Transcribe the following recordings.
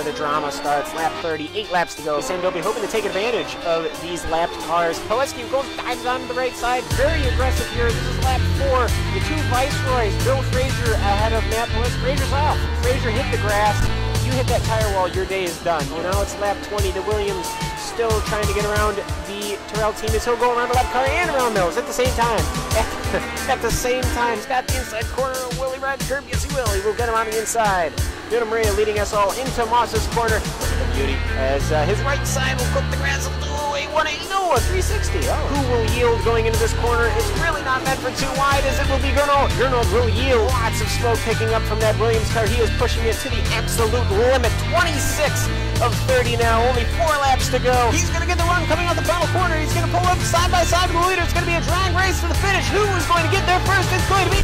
where the drama starts. Lap 30, 8 laps to go. Sandobi hoping to take advantage of these lapped cars. Poleski dives onto the right side, very aggressive here. This is lap 4. The two Viceroys, Bill Frazier ahead of Matt Poleski. Frazier's off. Frazier hit the grass. You hit that tire wall, your day is done. Well, now it's lap 20. The Williams still trying to get around the Terrell team as he'll go around the left car and around Mills at the same time. At the same time, he's got the inside corner of Willie Red curb. Yes, he will. He will get him on the inside. Vito Maria leading us all into Moss's corner. Look at the beauty as his right side will cook the grass a little. A 180, no, a 360. Oh. Who will yield going into this corner? It's really not meant for too wide as it will be Gernald. Gernald will yield. Lots of smoke picking up from that Williams car. He is pushing it to the absolute limit. 26 of 30 now. Only 4 laps to go. He's going to get the run coming out the final corner. He's going to pull up side by side with the leader. It's going to be a drag race to the finish. Who is going to get there first? It's going to be...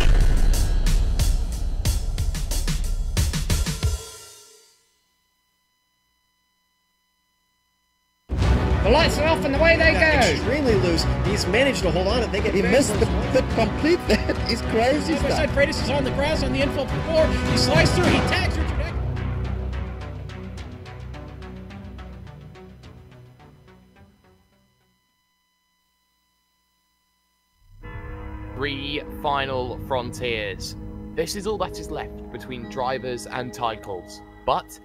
The lights are off and away they go. Extremely loose. He's managed to hold on. I think he missed the complete. That is crazy stuff. Freitas is on the grass on the infield floor. He slides through. He tags Richard Eck. Three final frontiers. This is all that is left between drivers and titles. But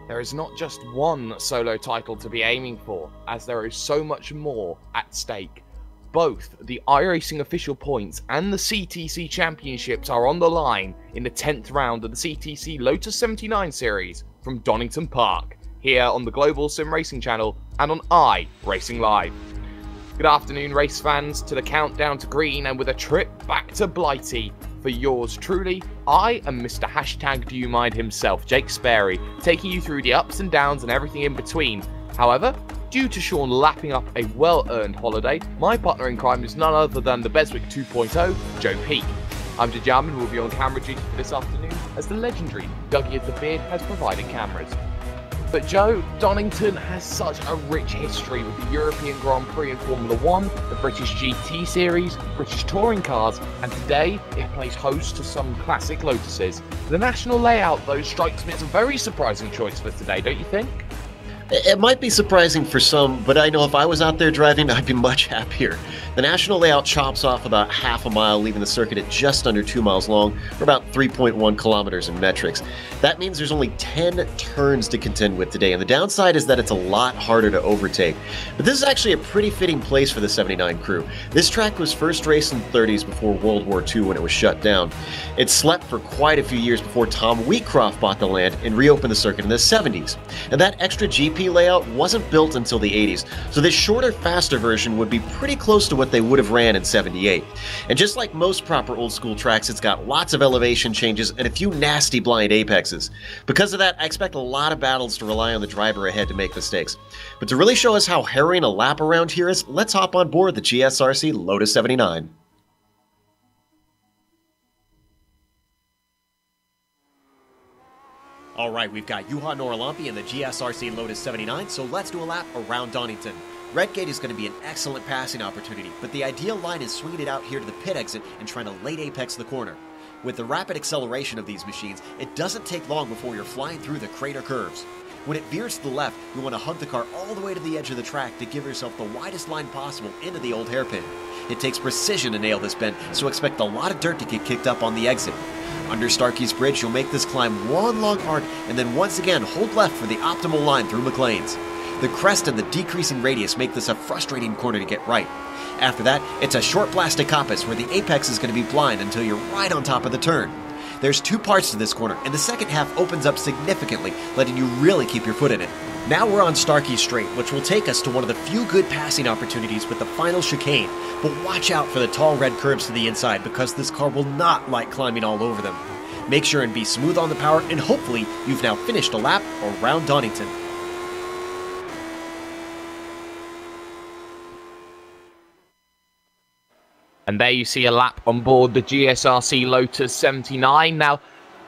there is not just one solo title to be aiming for, as there is so much more at stake. Both the iRacing official points and the CTC championships are on the line in the 10th round of the CTC Lotus 79 series from Donington Park, here on the Global SimRacing channel and on iRacing Live. Good afternoon, race fans, to the countdown to green and with a trip back to Blighty for yours truly. I am Mr. Hashtag Do You Mind himself, Jake Sperry, taking you through the ups and downs and everything in between. However, due to Sean lapping up a well-earned holiday, my partner in crime is none other than the Beswick 2.0, Joe Peak. I'm Jajam and will be on camera duty for this afternoon as the legendary Dougie of the Beard has provided cameras. But Joe, Donington has such a rich history with the European Grand Prix in Formula 1, the British GT Series, British Touring Cars, and today it plays host to some classic Lotuses. The national layout, though, strikes me as a very surprising choice for today, don't you think? It might be surprising for some, but I know if I was out there driving, I'd be much happier. The national layout chops off about half a mile, leaving the circuit at just under 2 miles long, or about 3.1 kilometers in metrics. That means there's only 10 turns to contend with today, and the downside is that it's a lot harder to overtake. But this is actually a pretty fitting place for the 79 crew. This track was first raced in the 30s before World War II when it was shut down. It slept for quite a few years before Tom Wheatcroft bought the land and reopened the circuit in the 70s. And that extra GP layout wasn't built until the 80s, so this shorter, faster version would be pretty close to what they would have ran in 78. And just like most proper old school tracks, it's got lots of elevation changes and a few nasty blind apexes. Because of that, I expect a lot of battles to rely on the driver ahead to make mistakes. But to really show us how harrowing a lap around here is, let's hop on board the GSRC Lotus 79. Alright, we've got Juha Norlampi in the GSRC Lotus 79, so let's do a lap around Donington. Redgate is going to be an excellent passing opportunity, but the ideal line is swinging it out here to the pit exit and trying to late apex the corner. With the rapid acceleration of these machines, it doesn't take long before you're flying through the crater curves. When it veers to the left, you want to hug the car all the way to the edge of the track to give yourself the widest line possible into the old hairpin. It takes precision to nail this bend, so expect a lot of dirt to get kicked up on the exit. Under Starkey's Bridge, you'll make this climb one long arc and then once again hold left for the optimal line through McLean's. The crest and the decreasing radius make this a frustrating corner to get right. After that, it's a short blast to Coppice where the apex is going to be blind until you're right on top of the turn. There's two parts to this corner, and the second half opens up significantly, letting you really keep your foot in it. Now we're on Starkey Straight, which will take us to one of the few good passing opportunities with the final chicane, but watch out for the tall red curves to the inside because this car will not like climbing all over them. Make sure and be smooth on the power, and hopefully you've now finished a lap around Donington. And there you see a lap on board the GSRC Lotus 79. Now,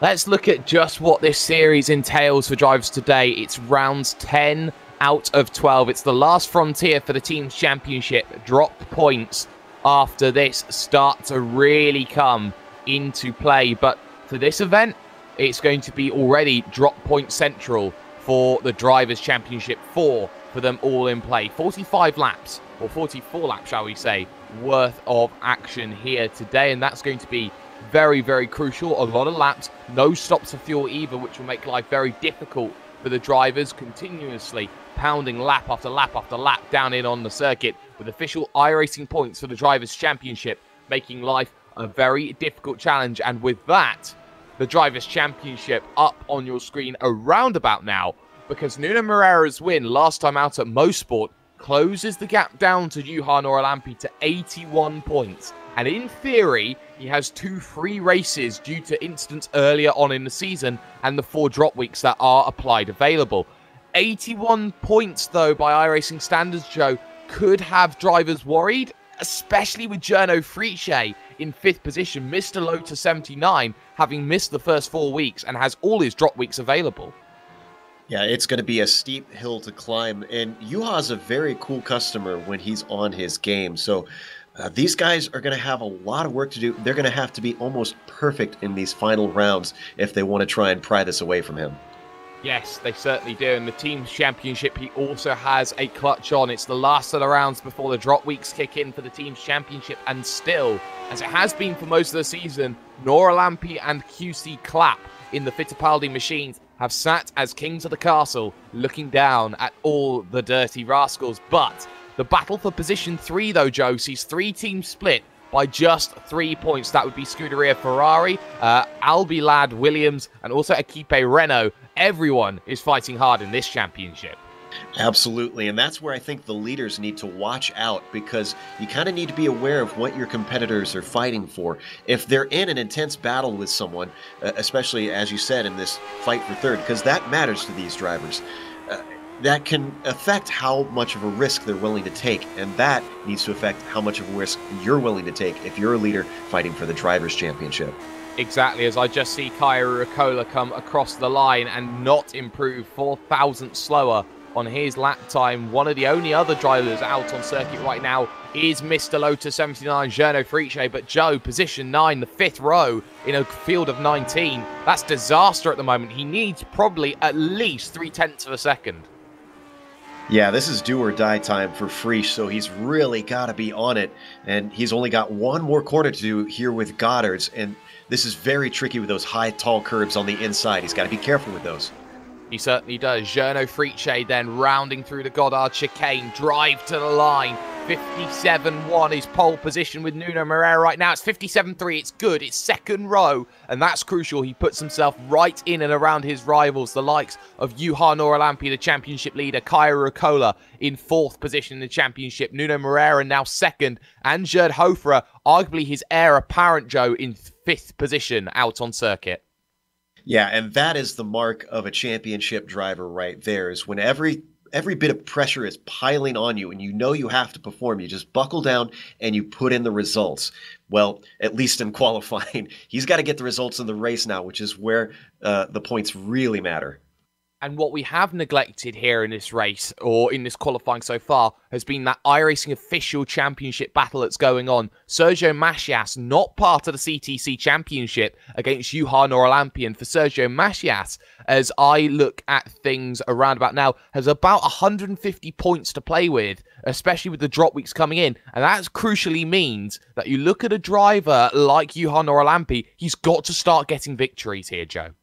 let's look at just what this series entails for drivers today. It's rounds 10 out of 12. It's the last frontier for the team's championship. Drop points after this start to really come into play. But for this event, it's going to be already drop point central for the Drivers' Championship 4 for them all in play. 45 laps, or 44 laps, shall we say, worth of action here today, and that's going to be very, very crucial. A lot of laps, no stops for fuel either, which will make life very difficult for the drivers, continuously pounding lap after lap after lap down in on the circuit, with official iRacing points for the Drivers' Championship, making life a very difficult challenge. And with that, the Drivers' Championship up on your screen around about now, because Nuno Moreira's win last time out at Mosport closes the gap down to Juha Noralampi to 81 points. And in theory, he has 2 free races due to incidents earlier on in the season and the 4 drop weeks that are applied available. 81 points, though, by iRacing standards, Joe, could have drivers worried, especially with Gernot Friche in 5th position, Mr. Lotus 79, having missed the first 4 weeks and has all his drop weeks available. Yeah, it's going to be a steep hill to climb, and Juha's a very cool customer when he's on his game, so these guys are going to have a lot of work to do. They're going to have to be almost perfect in these final rounds if they want to try and pry this away from him. Yes, they certainly do. And the Team's Championship, he also has a clutch on. It's the last of the rounds before the drop weeks kick in for the Team's Championship. And still, as it has been for most of the season, Noralampi and QC Clapp in the Fittipaldi machines have sat as kings of the castle, looking down at all the dirty rascals. But the battle for position 3, though, Joe, sees 3 teams split by just 3 points. That would be Scuderia Ferrari, Albilad Williams, and also Equipe Renault. Everyone is fighting hard in this championship. Absolutely, and that's where I think the leaders need to watch out, because you kind of need to be aware of what your competitors are fighting for. If they're in an intense battle with someone, especially, as you said, in this fight for third, because that matters to these drivers, that can affect how much of a risk they're willing to take, and that needs to affect how much of a risk you're willing to take if you're a leader fighting for the Drivers' Championship. Exactly, as I just see Kairo Ricola come across the line and not improve 4 thousandths slower on his lap time. One of the only other drivers out on circuit right now is Mr. Lotus 79, Gernot Friche, but Joe, position 9, the 5th row in a field of 19. That's disaster at the moment. He needs probably at least 0.3 of a second. Yeah, this is do or die time for Frisch, so he's really got to be on it, and he's only got 1 more corner to do here with Goddard's, and this is very tricky with those high, tall curbs on the inside. He's got to be careful with those. He certainly does. Gernot Friche then rounding through the Goddard chicane, drive to the line. 57.1 is pole position with Nuno Moreira right now. It's 57.3. It's good. It's 2nd row, and that's crucial. He puts himself right in and around his rivals, the likes of Juha Noralampi, the championship leader, Kairo Ricola in 4th position in the championship. Nuno Moreira now 2nd, and Gerd Hofra, arguably his heir apparent, Joe, in 5th position out on circuit. Yeah, and that is the mark of a championship driver right there, is when every bit of pressure is piling on you and you know you have to perform, you just buckle down and you put in the results. Well, at least in qualifying, he's got to get the results in the race now, which is where the points really matter. And what we have neglected here in this race, or in this qualifying so far, has been that iRacing official championship battle that's going on. Sergio Macias, not part of the CTC championship, against Juha Noralampi. And for Sergio Macias, as I look at things around about now, has about 150 points to play with, especially with the drop weeks coming in. And that crucially means that you look at a driver like Juha Noralampi, he's got to start getting victories here, Joe.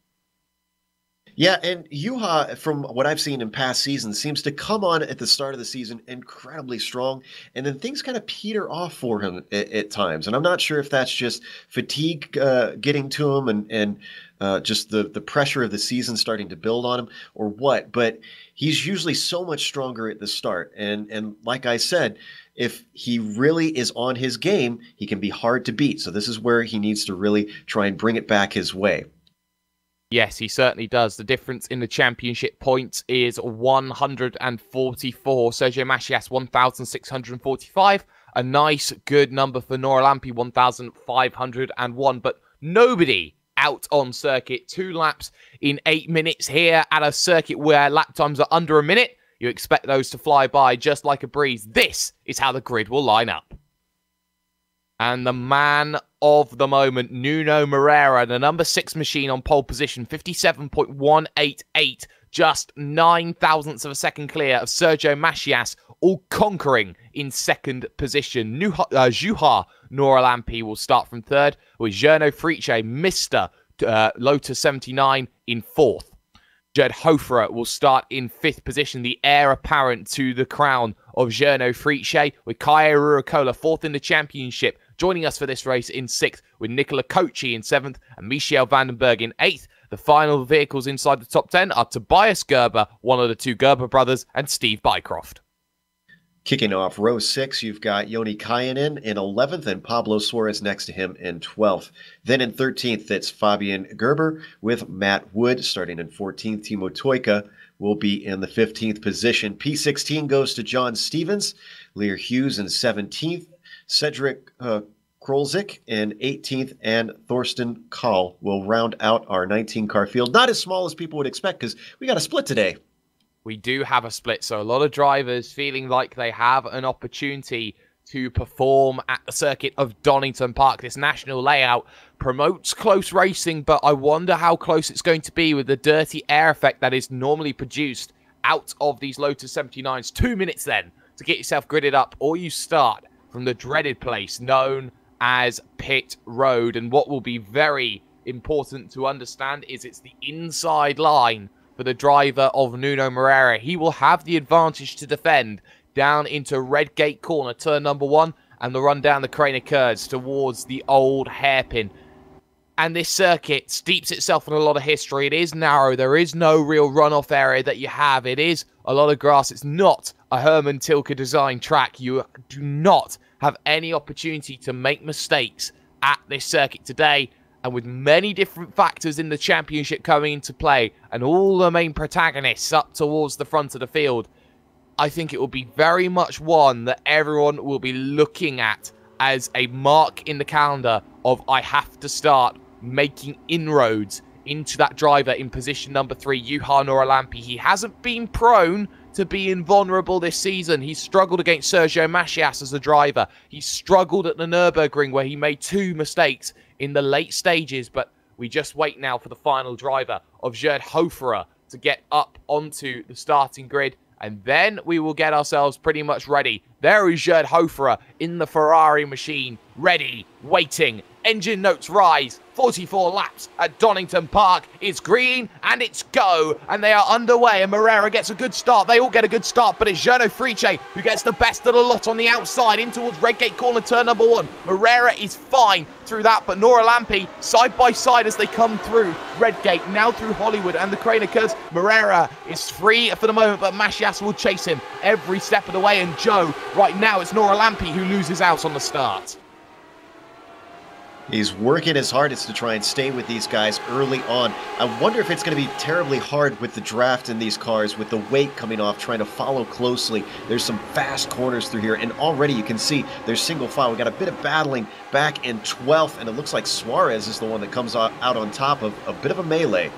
Yeah, and Juha, from what I've seen in past seasons, seems to come on at the start of the season incredibly strong, and then things kind of peter off for him at times. And I'm not sure if that's just fatigue getting to him and just the pressure of the season starting to build on him or what, but he's usually so much stronger at the start. And like I said, if he really is on his game, he can be hard to beat. So this is where he needs to really try and bring it back his way. Yes, he certainly does. The difference in the championship points is 144. Sergio Macias, 1,645. A nice, good number for Noralampi, 1,501. But nobody out on circuit. 2 laps in 8 minutes here at a circuit where lap times are under a minute. You expect those to fly by just like a breeze. This is how the grid will line up. And the man of the moment, Nuno Moreira, the number 6 machine on pole position, 57.188, just 9 thousandths of a second clear of Sergio Macias, all conquering in second position. Juha Noralampi will start from third, with Jerno Friche, Mr. Lotus 79, in fourth. Jed Hofera will start in fifth position, the heir apparent to the crown of Jerno Friche, with Kaio Ruakola fourth in the championship. Joining us for this race in sixth, with Nicola Kochi in seventh and Michel Vandenberg in eighth. The final vehicles inside the top 10 are Tobias Gerber, one of the two Gerber brothers, and Steve Bycroft. Kicking off row 6, you've got Joni Kajanen in 11th and Pablo Suarez next to him in 12th. Then in 13th, it's Fabian Gerber with Matt Wood. Starting in 14th, Timo Toika will be in the 15th position. P16 goes to John Stevens, Lear Hughes in 17th, Cedric Krolzik in 18th, and Thorsten Kahl will round out our 19-car field. Not as small as people would expect because we got a split today. We do have a split, so a lot of drivers feeling like they have an opportunity to perform at the circuit of Donington Park. This national layout promotes close racing, but I wonder how close it's going to be with the dirty air effect that is normally produced out of these Lotus 79s. 2 minutes then to get yourself gridded up, or you start from the dreaded place known as Pit Road. And what will be very important to understand is it's the inside line for the driver of Nuno Moreira. He will have the advantage to defend down into Redgate Corner, turn number 1, and the run down the Craner Curves towards the old hairpin. And this circuit steeps itself in a lot of history. It is narrow. There is no real runoff area that you have. It is a lot of grass. It's not a Herman Tilke design track. You do not have any opportunity to make mistakes at this circuit today. And with many different factors in the championship coming into play and all the main protagonists up towards the front of the field, I think it will be very much one that everyone will be looking at as a mark in the calendar of I have to start making inroads into that driver in position number 3, Juha Noralampi. He hasn't been prone to being vulnerable this season. He struggled against Sergio Macias as a driver. He struggled at the Nürburgring where he made 2 mistakes in the late stages, but we just wait now for the final driver of Gerd Hofera to get up onto the starting grid, and then we will get ourselves pretty much ready. There is Gerd Hofera in the Ferrari machine, ready, waiting. Engine notes rise. 44 laps at Donington Park. It's green and it's go. And they are underway. And Moreira gets a good start. They all get a good start. But it's Jerno Friche who gets the best of the lot on the outside in towards Redgate Corner, turn number 1. Moreira is fine through that. But Noralampi side by side as they come through Redgate, now through Hollywood and the Craner Curves. Moreira is free for the moment, but Macias will chase him every step of the way. And Joe, right now it's Noralampi who loses out on the start. He's working his hardest to try and stay with these guys early on. I wonder if it's going to be terribly hard with the draft in these cars, with the weight coming off, trying to follow closely. There's some fast corners through here, and already you can see there's single file. We got a bit of battling back in 12th, and it looks like Suarez is the one that comes out on top of a bit of a melee.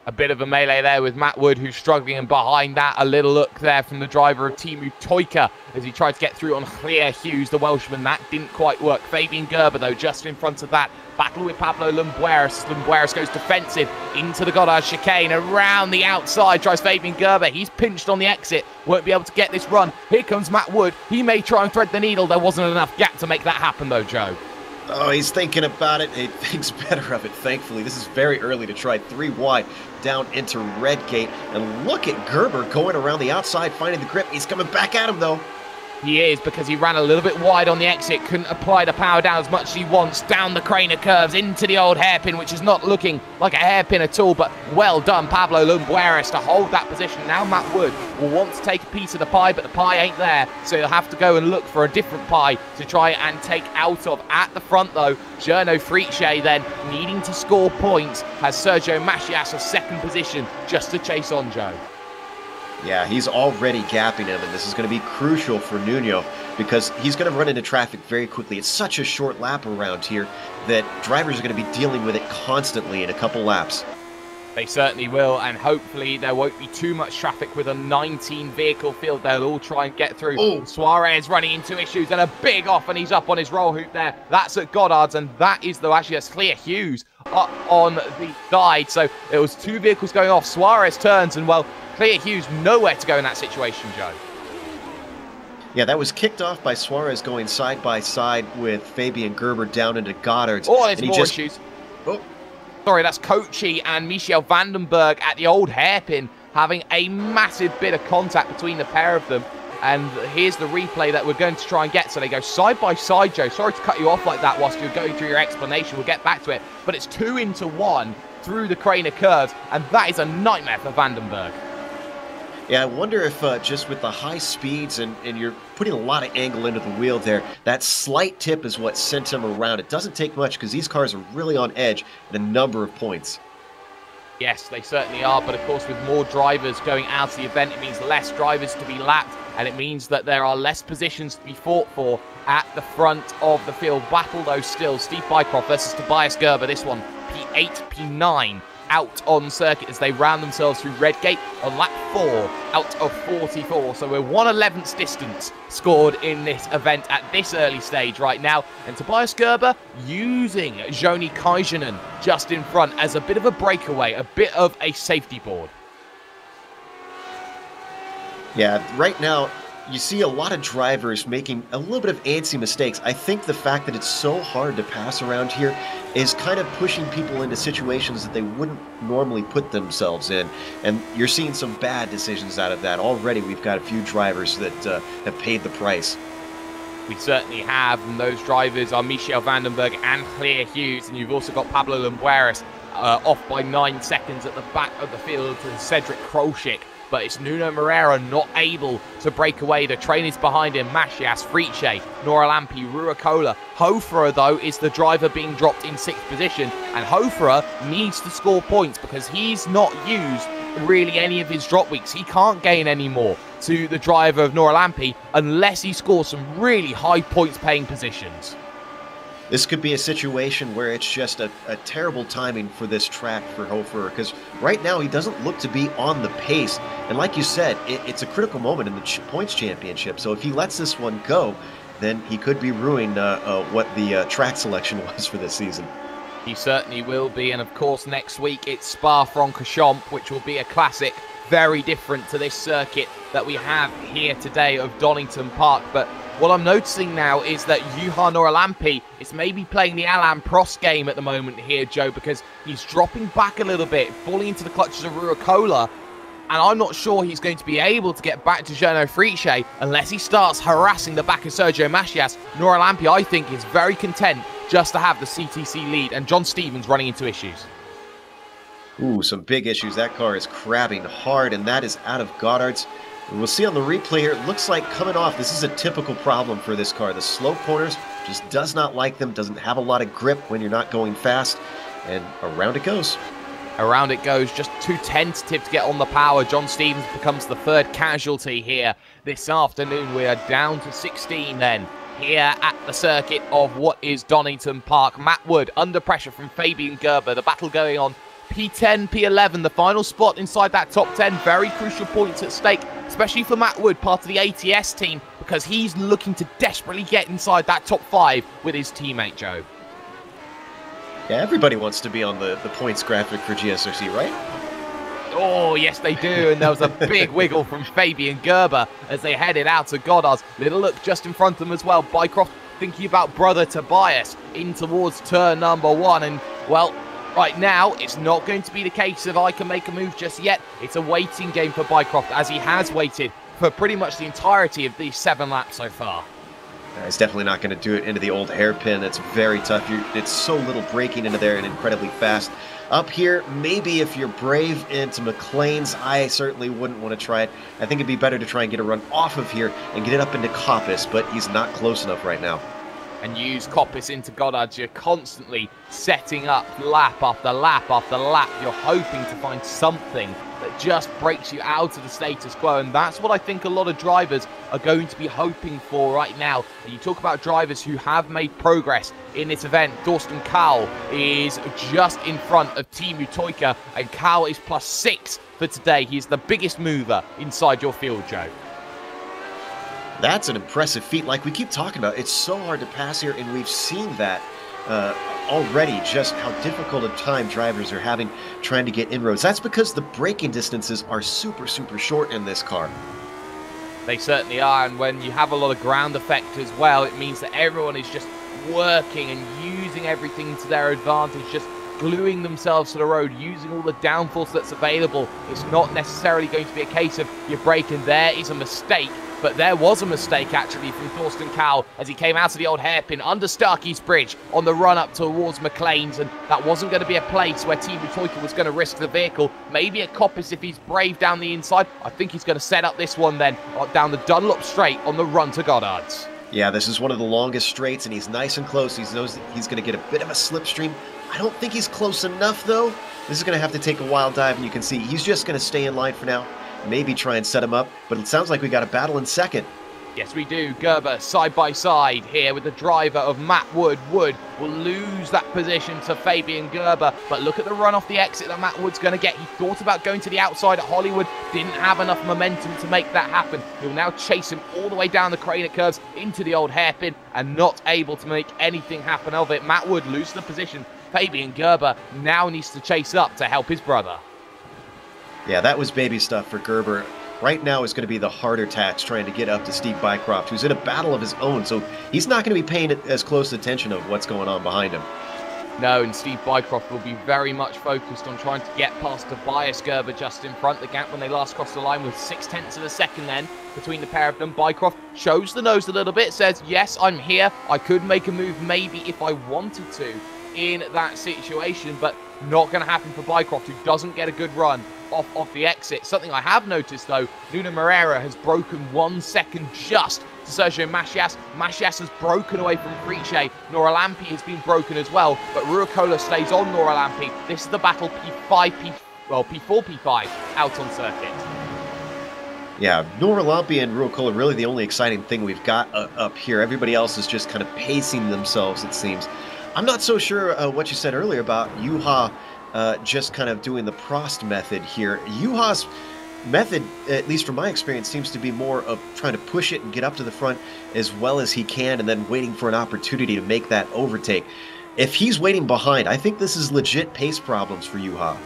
A bit of a melee there with Matt Wood, who's struggling, and behind that, a little look there from the driver of Timo Toika as he tried to get through on Lear Hughes, the Welshman. That didn't quite work. Fabian Gerber, though, just in front of that. Battle with Pablo Lumbueras. Lumbueras goes defensive into the Goddard chicane. Around the outside tries Fabian Gerber. He's pinched on the exit. Won't be able to get this run. Here comes Matt Wood. He may try and thread the needle. There wasn't enough gap to make that happen, though, Joe. Oh, he's thinking about it. He thinks better of it, thankfully. This is very early to try 3 wide down into Redgate. And look at Gerber going around the outside, finding the grip. He's coming back at him, though. He is, because he ran a little bit wide on the exit, couldn't apply the power down as much as he wants, down the Craner Curves into the old hairpin, which is not looking like a hairpin at all, but well done, Pablo Lumbueras, to hold that position. Now Matt Wood will want to take a piece of the pie, but the pie ain't there, so he'll have to go and look for a different pie to try and take out of. At the front, though, Jerno Friche then, needing to score points, has Sergio Macias of second position just to chase on, Joe. Yeah, he's already gapping him, and this is going to be crucial for Nuno because he's going to run into traffic very quickly. It's such a short lap around here that drivers are going to be dealing with it constantly in a couple laps. They certainly will, and hopefully there won't be too much traffic with a 19-vehicle field. They'll all try and get through. Oh. Suarez running into issues, and a big off, and he's up on his roll hoop there. That's at Goddard's, and that is, though, actually, that's Lear Hughes on the side. So it was 2 vehicles going off. Suarez turns, and, well, Clear Hughes nowhere to go in that situation, Joe. Yeah, that was kicked off by Suarez going side by side with Fabian Gerber down into Goddard's. Oh, there's more issues. Oh. Sorry, that's Kochi and Michel Vandenberg at the old hairpin having a massive bit of contact between the pair of them. And here's the replay that we're going to try and get. So they go side by side, Joe. Sorry to cut you off like that whilst you're going through your explanation. We'll get back to it. But it's 2 into 1 through the Craner curves, and that is a nightmare for Vandenberg. Yeah, I wonder if just with the high speeds and you're putting a lot of angle into the wheel there, that slight tip is what sent him around. It doesn't take much because these cars are really on edge at a number of points. Yes, they certainly are, but of course with more drivers going out of the event, it means less drivers to be lapped, and it means that there are less positions to be fought for at the front of the field. Battle, though, still. Steve Bycroft versus Tobias Gerber. This one, P8, P9. Out on circuit as they round themselves through Redgate on lap 4 out of 44. So we're 1/11th distance scored in this event at this early stage right now. And Tobias Gerber using Joni Kaisunen just in front as a bit of a breakaway, a bit of a safety board. Yeah, right now you see a lot of drivers making a little bit of antsy mistakes. I think the fact that it's so hard to pass around here is kind of pushing people into situations that they wouldn't normally put themselves in. And you're seeing some bad decisions out of that. Already we've got a few drivers that have paid the price. We certainly have, and those drivers are Michel Vandenberg and Clear Hughes, and you've also got Pablo Lambueras off by 9 seconds at the back of the field to Cedric Krolschick. But it's Nuno Moreira not able to break away. The train is behind him. Mashias, Friche, Nora Lampi, Ruakola. Hoferer, though, is the driver being dropped in 6th position. And Hoferer needs to score points because he's not used really any of his drop weeks. He can't gain any more to the driver of Nora Lampi unless he scores some really high points paying positions. This could be a situation where it's just a terrible timing for this track for Hoferer, because right now he doesn't look to be on the pace. And like you said, it's a critical moment in the points championship. So if he lets this one go, then he could be ruining what the track selection was for this season. He certainly will be. And of course, next week it's Spa-Francorchamps, which will be a classic. Very different to this circuit that we have here today of Donington Park. But what I'm noticing now is that Juha Noralampi is maybe playing the Alain Prost game at the moment here, Joe, because he's dropping back a little bit, falling into the clutches of Ruakola, and I'm not sure he's going to be able to get back to Jono Friche unless he starts harassing the back of Sergio Mashias. Noralampi, I think, is very content just to have the CTC lead, and John Stevens running into issues. Ooh, some big issues. That car is crabbing hard, and that is out of Goddard's. We'll see on the replay here, it looks like coming off, this is a typical problem for this car. The slow corners just does not like them, doesn't have a lot of grip when you're not going fast, and around it goes. Around it goes, just too tentative to get on the power. John Stevens becomes the 3rd casualty here this afternoon. We are down to 16 then, here at the circuit of what is Donington Park. Matt Wood under pressure from Fabian Gerber, the battle going on. P10, P11, the final spot inside that top 10. Very crucial points at stake, especially for Matt Wood, part of the ATS team, because he's looking to desperately get inside that top 5 with his teammate, Joe. Yeah, everybody wants to be on the points graphic for GSRC, right? Oh, yes, they do. And there was a big wiggle from Fabian Gerber as they headed out to Goddard's. Little look just in front of them as well. Bycroft thinking about brother Tobias in towards turn number 1. And, well, right now, it's not going to be the case if I can make a move just yet. It's a waiting game for Bycroft, as he has waited for pretty much the entirety of these 7 laps so far. He's definitely not going to do it into the old hairpin. It's very tough. It's so little braking into there and incredibly fast. Up here, maybe if you're brave into McLean's, I certainly wouldn't want to try it. I think it'd be better to try and get a run off of here and get it up into Coppice, but he's not close enough right now. And use Coppice into Goddard. You're constantly setting up lap after lap after lap. You're hoping to find something that just breaks you out of the status quo, and that's what I think a lot of drivers are going to be hoping for right now. And you talk about drivers who have made progress in this event. Thorsten Kahl is just in front of Teemu Toika, and Kahl is +6 for today. He's the biggest mover inside your field, Joe. That's an impressive feat. Like we keep talking about, it's so hard to pass here, and we've seen that already just how difficult a time drivers are having trying to get inroads. That's because the braking distances are super, super short in this car. They certainly are, and when you have a lot of ground effect as well, it means that everyone is just working and using everything to their advantage, just gluing themselves to the road, using all the downforce that's available. It's not necessarily going to be a case of you're braking. There is a mistake, but there was a mistake actually from Thorsten Cowell as he came out of the old hairpin under Starkey's Bridge on the run up towards McLean's, and that wasn't going to be a place where Team Butoika was going to risk the vehicle. Maybe a Coppice if he's brave down the inside. I think he's going to set up this one then down the Dunlop straight on the run to Goddard's. Yeah, this is one of the longest straights, and he's nice and close. He knows that he's going to get a bit of a slipstream. I don't think he's close enough, though. This is going to have to take a wild dive, and you can see he's just going to stay in line for now. Maybe try and set him up, but it sounds like we got a battle in second. Yes, we do. Gerber side by side here with the driver of Matt Wood. Wood will lose that position to Fabian Gerber, but look at the run off the exit that Matt Wood's going to get. He thought about going to the outside at Hollywood, didn't have enough momentum to make that happen. He'll now chase him all the way down the Craner curves into the old hairpin and not able to make anything happen of it. Matt Wood loses the position. Fabian Gerber now needs to chase up to help his brother. Yeah, that was baby stuff for Gerber. Right now is going to be the harder task trying to get up to Steve Bycroft, who's in a battle of his own, so he's not going to be paying as close attention of what's going on behind him. No, and Steve Bycroft will be very much focused on trying to get past Tobias Gerber just in front. The gap when they last crossed the line was 0.6 of a second then between the pair of them. Bycroft shows the nose a little bit, says, yes, I'm here. I could make a move maybe if I wanted to in that situation, but not going to happen for Bycroft, who doesn't get a good run off the exit. Something I have noticed, though, Nuno Moreira has broken 1 second just to Sergio Macias. Macias has broken away from Prix. Nora Lampi has been broken as well, but Ruocola stays on Nora Lampi. This is the battle P4, P5 out on circuit. Yeah, Nora Lampi and Ruocola really the only exciting thing we've got up here. Everybody else is just kind of pacing themselves, it seems. I'm not so sure what you said earlier about Juha just kind of doing the Prost method here. Juha's method, at least from my experience, seems to be more of trying to push it and get up to the front as well as he can and then waiting for an opportunity to make that overtake. If he's waiting behind, I think this is legit pace problems for Juha.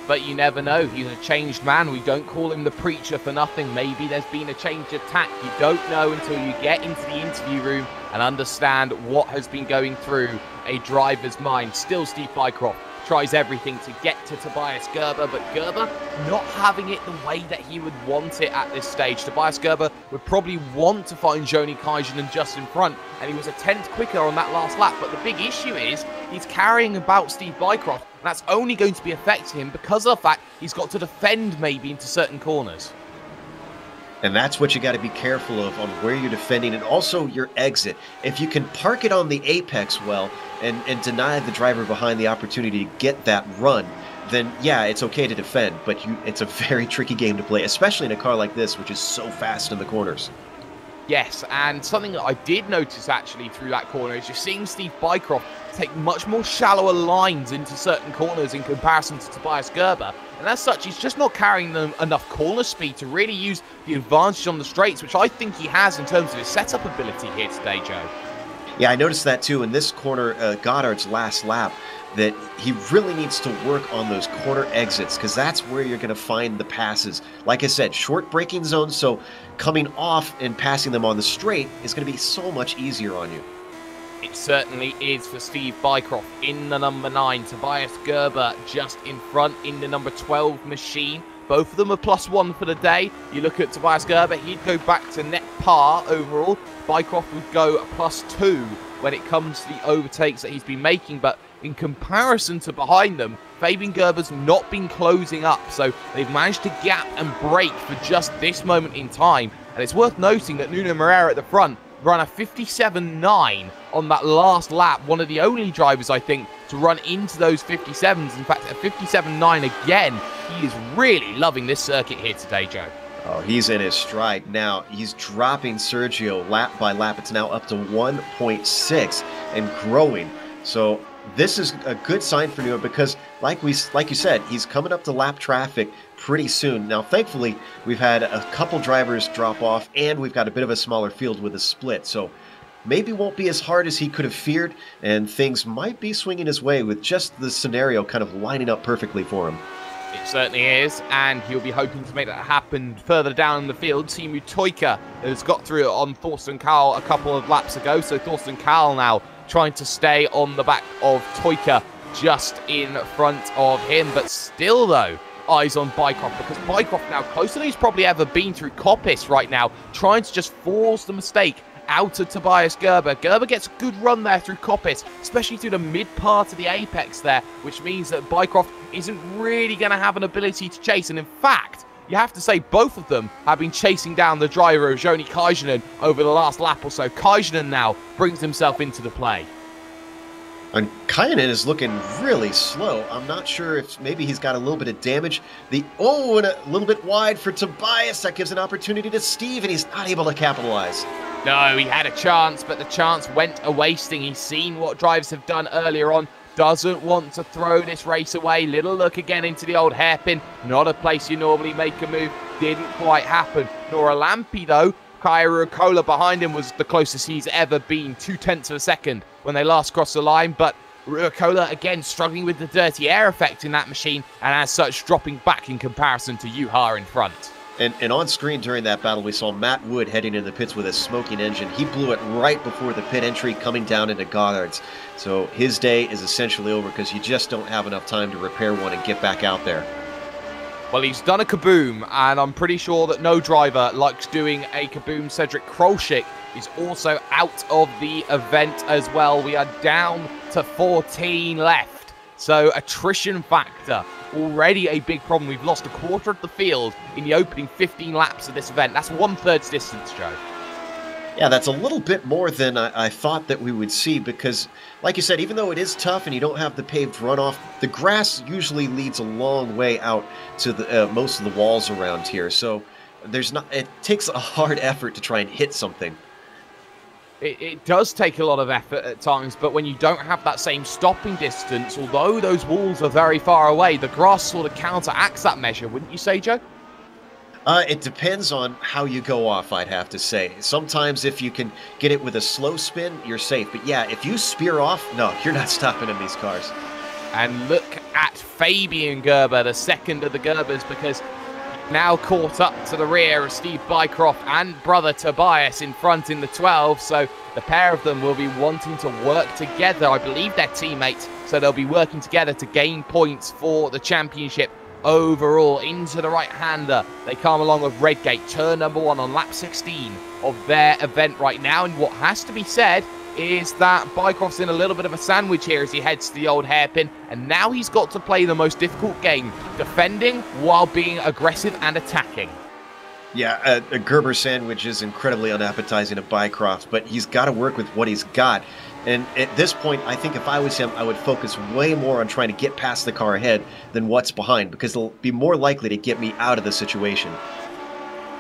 But you never know. He's a changed man. We don't call him the preacher for nothing. Maybe there's been a change of tack. You don't know until you get into the interview room and understand what has been going through a driver's mind. Still, Steve Bycroft tries everything to get to Tobias Gerber, but Gerber not having it the way that he would want it at this stage. Tobias Gerber would probably want to find Joni Kajanen just in front, and he was a tenth quicker on that last lap. But the big issue is he's carrying about Steve Bycroft, and that's only going to be affecting him because of the fact he's got to defend maybe into certain corners. And that's what you got to be careful of on where you're defending and also your exit. If you can park it on the apex well and deny the driver behind the opportunity to get that run, then yeah, it's okay to defend, but it's a very tricky game to play, especially in a car like this, which is so fast in the corners. Yes, and something that I did notice actually through that corner is you're seeing Steve Bycroft take much more shallower lines into certain corners in comparison to Tobias Gerber. And as such, he's just not carrying them enough corner speed to really use the advantage on the straights, which I think he has in terms of his setup ability here today, Joe. Yeah, I noticed that too in this corner, Goddard's last lap, that he really needs to work on those corner exits because that's where you're going to find the passes. Like I said, short braking zones, so coming off and passing them on the straight is going to be so much easier on you. It certainly is for Steve Bycroft in the number 9. Tobias Gerber just in front in the number 12 machine. Both of them are +1 for the day. You look at Tobias Gerber, he'd go back to net par overall. Bycroft would go +2 when it comes to the overtakes that he's been making. But in comparison to behind them, Fabian Gerber's not been closing up. So they've managed to gap and break for just this moment in time. And it's worth noting that Nuno Moreira at the front ran a 57.9 on that last lap. One of the only drivers, I think, to run into those 57s. In fact, a 57.9 again. He is really loving this circuit here today, Joe. Oh, he's in his stride now. He's dropping Sergio lap by lap. It's now up to 1.6 and growing. So this is a good sign for Nuno because, like you said, he's coming up to lap traffic pretty soon. Now, thankfully, we've had a couple drivers drop off, and we've got a bit of a smaller field with a split. So maybe won't be as hard as he could have feared, and things might be swinging his way with just the scenario kind of lining up perfectly for him. It certainly is, and he'll be hoping to make that happen further down in the field. Timu Toika has got through it on Thorsten Kahl a couple of laps ago, so Thorsten Kahl now trying to stay on the back of Toika just in front of him. But still, though, eyes on Bycroft, because Bycroft now closer than he's probably ever been through Coppice right now, trying to just force the mistake out of Tobias Gerber. Gerber gets a good run there through Coppice, especially through the mid part of the apex there, which means that Bycroft isn't really going to have an ability to chase. And in fact, you have to say both of them have been chasing down the driver of Joni Kaisunen over the last lap or so. Kaisunen now brings himself into the play. And Kainen is looking really slow. I'm not sure if maybe he's got a little bit of damage. And a little bit wide for Tobias. That gives an opportunity to Steve, and he's not able to capitalize. No, he had a chance, but the chance went a-wasting. He's seen what drivers have done earlier on. Doesn't want to throw this race away. Little look again into the old hairpin. Not a place you normally make a move. Didn't quite happen. Nora Lampi, though, Kaira Rucola behind him was the closest he's ever been, 0.2 of a second when they last crossed the line. But Rucola, again, struggling with the dirty air effect in that machine, and as such, dropping back in comparison to Juha in front. And on screen during that battle, we saw Matt Wood heading into the pits with a smoking engine. He blew it right before the pit entry coming down into Goddard's. So his day is essentially over because you just don't have enough time to repair one and get back out there. Well, he's done a kaboom, and I'm pretty sure that no driver likes doing a kaboom. Cedric Krolschick is also out of the event as well. We are down to 14 left. So attrition factor, already a big problem. We've lost a quarter of the field in the opening 15 laps of this event. That's 1/3 distance, Joe. Yeah, that's a little bit more than I thought that we would see because, like you said, even though it is tough and you don't have the paved runoff, the grass usually leads a long way out to the most of the walls around here. So it takes a hard effort to try and hit something. It does take a lot of effort at times, but when you don't have that same stopping distance, although those walls are very far away, the grass sort of counteracts that measure, wouldn't you say, Joe? It depends on how you go off, I'd have to say. Sometimes if you can get it with a slow spin, you're safe. But yeah, if you spear off, no, you're not stopping in these cars. And look at Fabian Gerber, the second of the Gerbers, because now caught up to the rear of Steve Bycroft and brother Tobias in front in the 12. So the pair of them will be wanting to work together. I believe they're teammates, so they'll be working together to gain points for the championship overall. Into the right-hander they come along with Redgate, turn number 1 on lap 16 of their event right now. And what has to be said is that Bycroft's in a little bit of a sandwich here as he heads to the old hairpin, and now he's got to play the most difficult game, defending while being aggressive and attacking. Yeah, a Gerber sandwich is incredibly unappetizing to Bycroft, but he's got to work with what he's got. And at this point, I think if I was him, I would focus way more on trying to get past the car ahead than what's behind, because they'll be more likely to get me out of the situation.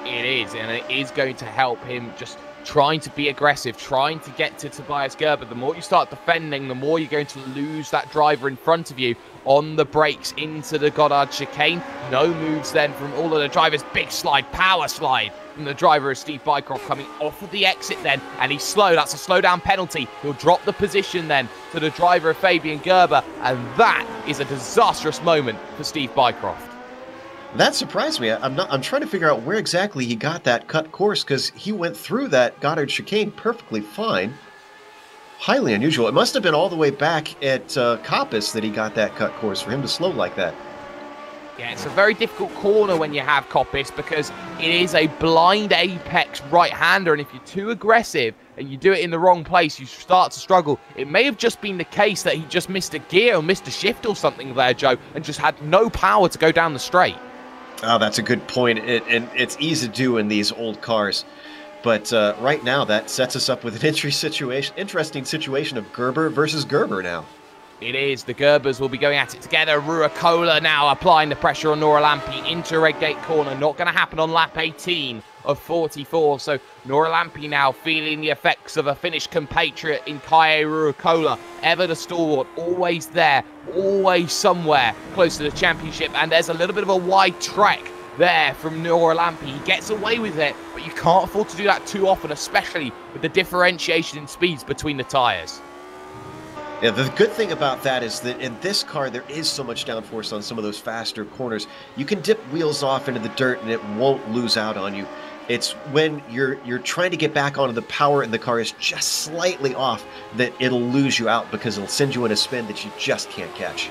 It is, and it is going to help him just trying to be aggressive, trying to get to Tobias Gerber. The more you start defending, the more you're going to lose that driver in front of you on the brakes into the Goddard chicane. No moves then from all of the drivers. Big slide, power slide from the driver of Steve Bycroft coming off of the exit then, and he's slow. That's a slow down penalty. He'll drop the position then to the driver of Fabian Gerber, and that is a disastrous moment for Steve Bycroft. That surprised me. I'm trying to figure out where exactly he got that cut course, because he went through that Goddard chicane perfectly fine. Highly unusual. It must have been all the way back at Coppice that he got that cut course for him to slow like that. Yeah, it's a very difficult corner when you have Coppice, because it is a blind apex right-hander, and if you're too aggressive and you do it in the wrong place, you start to struggle. It may have just been the case that he just missed a gear or missed a shift or something there, Joe, and just had no power to go down the straight. Oh, that's a good point, and it's easy to do in these old cars. But right now, that sets us up with an interesting situation of Gerber versus Gerber now. It is. The Gerbers will be going at it together. Rucola now applying the pressure on Nora Lampi into Redgate corner. Not going to happen on lap 18 of 44. So Nora Lampi now feeling the effects of a Finnish compatriot in Kaie Rucola. Ever the stalwart, always there, always somewhere close to the championship. And there's a little bit of a wide trek there from Nora Lampe. He gets away with it, but you can't afford to do that too often, especially with the differentiation in speeds between the tyres. Yeah, the good thing about that is that in this car, there is so much downforce on some of those faster corners. You can dip wheels off into the dirt and it won't lose out on you. It's when you're trying to get back onto the power and the car is just slightly off that it'll lose you out because it'll send you in a spin that you just can't catch.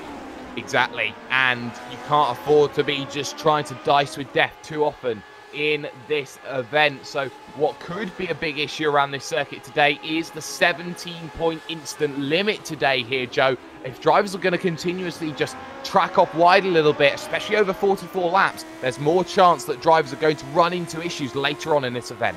Exactly, and you can't afford to be just trying to dice with death too often in this event. So what could be a big issue around this circuit today is the 17-point instant limit today here, Joe. If drivers are going to continuously just track off wide a little bit, especially over 44 laps, there's more chance that drivers are going to run into issues later on in this event.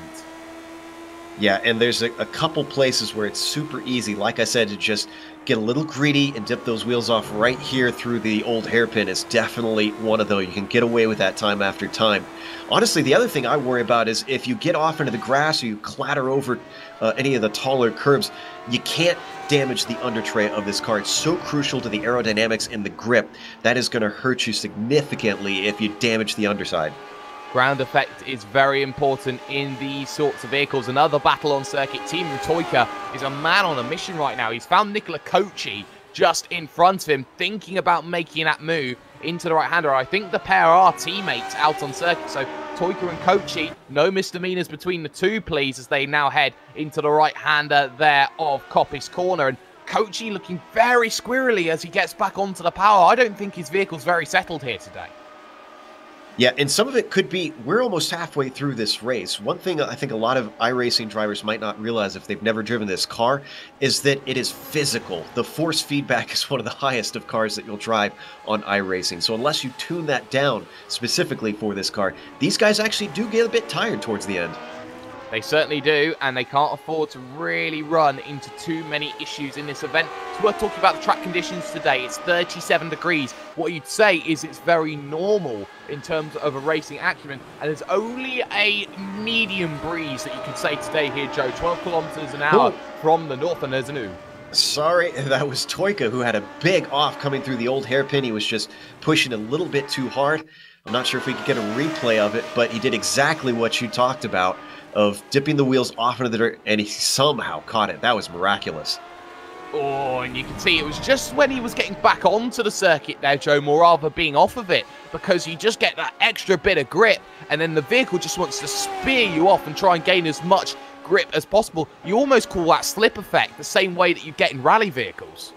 Yeah, and there's a couple places where it's super easy, like I said, to just get a little greedy and dip those wheels off right here through the old hairpin. Is definitely one of those. You can get away with that time after time. Honestly, the other thing I worry about is if you get off into the grass or you clatter over any of the taller curbs, you can't damage the under tray of this car. It's so crucial to the aerodynamics and the grip. That is going to hurt you significantly if you damage the underside. Ground effect is very important in these sorts of vehicles. Another battle on circuit. Team Toika is a man on a mission right now. He's found Nicola Kochi just in front of him, thinking about making that move into the right-hander. I think the pair are teammates out on circuit. So Toika and Kochi, no misdemeanors between the two, please, as they now head into the right-hander there of Coppice Corner. And Kochi looking very squirrely as he gets back onto the power. I don't think his vehicle's very settled here today. Yeah, and some of it could be, we're almost halfway through this race. One thing I think a lot of iRacing drivers might not realize if they've never driven this car is that it is physical. The force feedback is one of the highest of cars that you'll drive on iRacing. So unless you tune that down specifically for this car, these guys actually do get a bit tired towards the end. They certainly do, and they can't afford to really run into too many issues in this event. It's worth talking about the track conditions today. It's 37 degrees. What you'd say is it's very normal in terms of a racing acumen, and there's only a medium breeze that you could say today here, Joe. 12 kilometers an hour from the north, and there's an ooh. Sorry, that was Toika who had a big off coming through the old hairpin. He was just pushing a little bit too hard. I'm not sure if we could get a replay of it, but he did exactly what you talked about, of dipping the wheels off into the dirt, and he somehow caught it. That was miraculous. Oh, and you can see it was just when he was getting back onto the circuit there, Joe, more rather being off of it, because you just get that extra bit of grip, and then the vehicle just wants to spear you off and try and gain as much grip as possible. You almost call that slip effect, the same way that you get in rally vehicles.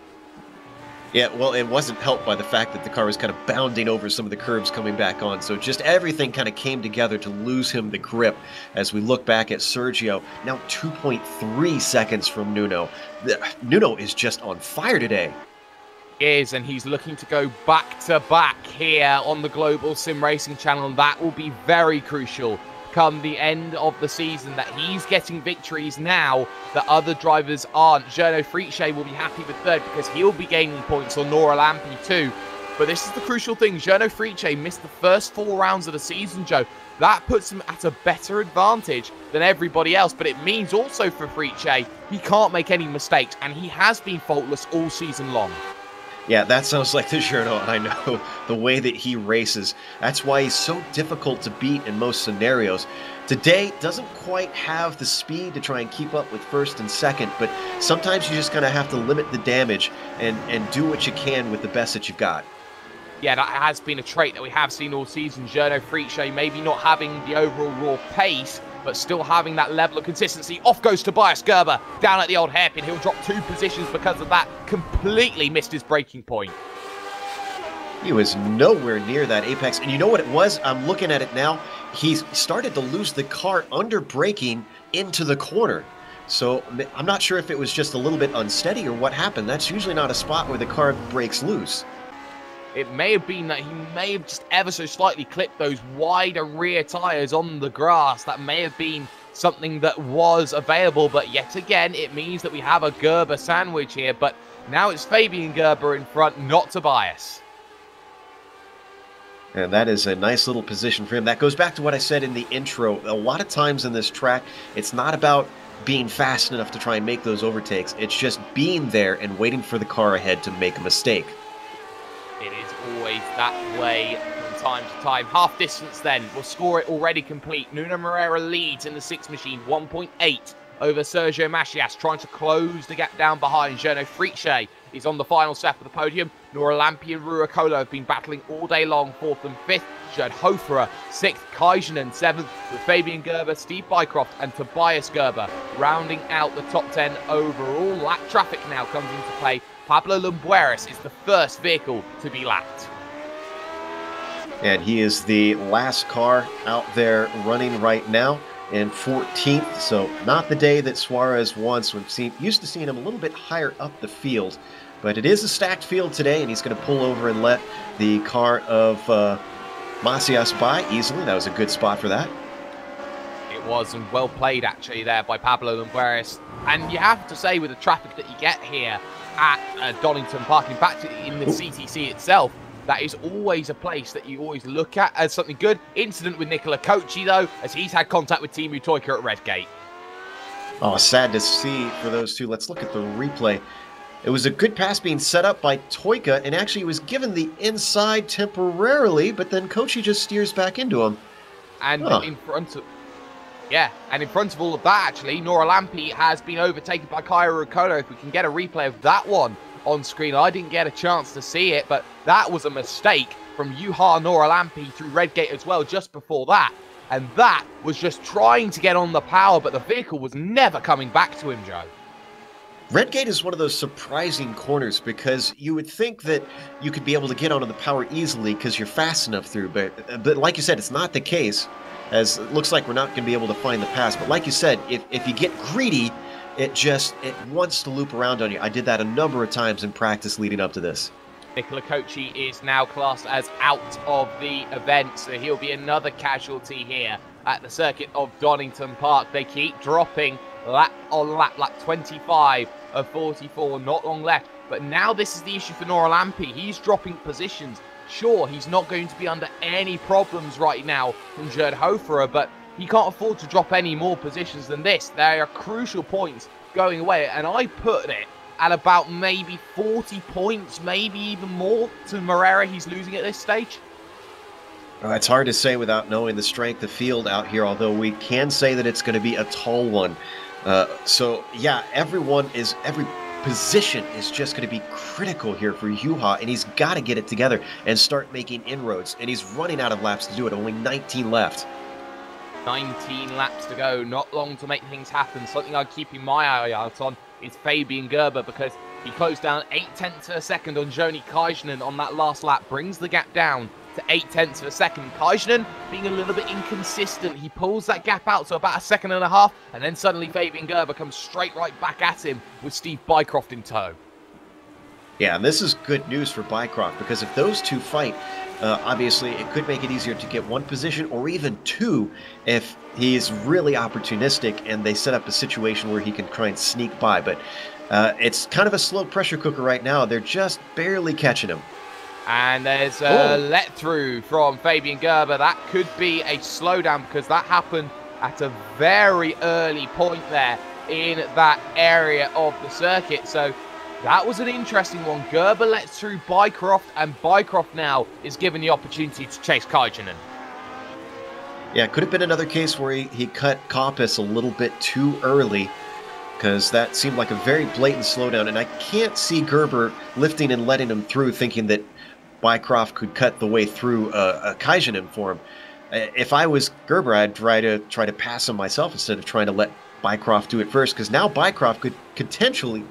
Yeah, well, it wasn't helped by the fact that the car was kind of bounding over some of the curbs coming back on. So just everything kind of came together to lose him the grip as we look back at Sergio. Now 2.3 seconds from Nuno. Nuno is just on fire today. He is, and he's looking to go back-to-back here on the Global Sim Racing channel. And that will be very crucial come the end of the season, that he's getting victories now that other drivers aren't. Jono Friche will be happy with third because he'll be gaining points on Nora Lampe too. But this is the crucial thing. Jono Friche missed the first 4 rounds of the season, Joe. That puts him at a better advantage than everybody else. But it means also for Friche, he can't make any mistakes, and he has been faultless all season long. Yeah, that sounds like the Journo. I know the way that he races. That's why he's so difficult to beat in most scenarios. Today doesn't quite have the speed to try and keep up with first and second, but sometimes you just kind of have to limit the damage and do what you can with the best that you've got. Yeah, that has been a trait that we have seen all season. Journo Friche maybe not having the overall raw pace, but still having that level of consistency. Off goes Tobias Gerber down at the old hairpin. He'll drop 2 positions because of that. Completely missed his braking point. He was nowhere near that apex. And you know what it was? I'm looking at it now. He started to lose the car under braking into the corner. So I'm not sure if it was just a little bit unsteady or what happened. That's usually not a spot where the car breaks loose. It may have been that he may have just ever so slightly clipped those wider rear tyres on the grass. That may have been something that was available, but yet again, it means that we have a Gerber sandwich here, but now it's Fabian Gerber in front, not Tobias. And that is a nice little position for him. That goes back to what I said in the intro. A lot of times in this track, it's not about being fast enough to try and make those overtakes. It's just being there and waiting for the car ahead to make a mistake. It is always that way from time to time. Half distance then. We'll score it already complete. Nuno Moreira leads in the 6 machine, 1.8 over Sergio Macias, trying to close the gap down behind. Jono Friche is on the final step of the podium. Nora Lampi and Ruakolo have been battling all day long, 4th and 5th. Gerd Hoferer, 6th. Kaisunen, 7th, with Fabian Gerber, Steve Bycroft, and Tobias Gerber rounding out the top 10 overall. Lap traffic now comes into play. Pablo Lumbueras is the first vehicle to be lapped. And he is the last car out there running right now in 14th. So not the day that Suarez once used to seeing him a little bit higher up the field. But it is a stacked field today, and he's going to pull over and let the car of Macias by easily. That was a good spot for that. It was, and well played actually there by Pablo Lumbueras. And you have to say, with the traffic that you get here at Donington Park, in fact in the CTC itself, that is always a place that you always look at as something good. Incident with Nicola Kochi though, as he's had contact with Teemu Toika at Redgate. Oh, sad to see for those two. Let's look at the replay. It was a good pass being set up by Toika, and actually was given the inside temporarily, but then Kochi just steers back into him. And in front of all of that, actually, Nora Lampi has been overtaken by Kaira Ruakolo. If we can get a replay of that one on screen. I didn't get a chance to see it, but that was a mistake from Juha Nora Lampi through Redgate as well just before that. And that was just trying to get on the power, but the vehicle was never coming back to him, Joe. Redgate is one of those surprising corners because you would think that you could be able to get onto the power easily because you're fast enough through, but like you said, it's not the case, as it looks like we're not going to be able to find the pass. But like you said, if you get greedy, it wants to loop around on you. I did that a number of times in practice leading up to this. Nicola Kochi is now classed as out of the event, so he'll be another casualty here at the circuit of Donington Park. They keep dropping lap on lap, lap 25 of 44, not long left. But now this is the issue for Nora Lampi. He's dropping positions. Sure, he's not going to be under any problems right now from Gerd Hoferer, but he can't afford to drop any more positions than this. There are crucial points going away, and I put it at about maybe 40 points, maybe even more, to Moreira he's losing at this stage. It's hard to say without knowing the strength of field out here, although we can say that it's going to be a tall one. So, yeah, every position is just going to be critical here for Juha, and he's got to get it together and start making inroads. And he's running out of laps to do it, only 19 left. 19 laps to go, not long to make things happen. Something I'm keeping my eye out on is Fabian Gerber, because he closed down 0.8 of a second on Joni Kaisunen on that last lap, brings the gap down to 0.8 of a second. Kaisunen being a little bit inconsistent. He pulls that gap out to about 1.5 seconds, and then suddenly Fabian Gerber comes straight right back at him with Steve Bycroft in tow. Yeah, and this is good news for Bycroft, because if those two fight, obviously it could make it easier to get one position or even two if he's really opportunistic and they set up a situation where he can try and sneak by. But it's kind of a slow pressure cooker right now. They're just barely catching him. And there's a let through from Fabian Gerber. That could be a slowdown because that happened at a very early point there in that area of the circuit. So that was an interesting one. Gerber lets through Bycroft, and Bycroft now is given the opportunity to chase Kaisunen. Yeah, it could have been another case where he cut Coppice a little bit too early, because that seemed like a very blatant slowdown, and I can't see Gerber lifting and letting him through thinking that Bycroft could cut the way through a Kaisunen for him. If I was Gerber, I'd try to pass him myself instead of trying to let Bycroft do it first, because now Bycroft could potentially,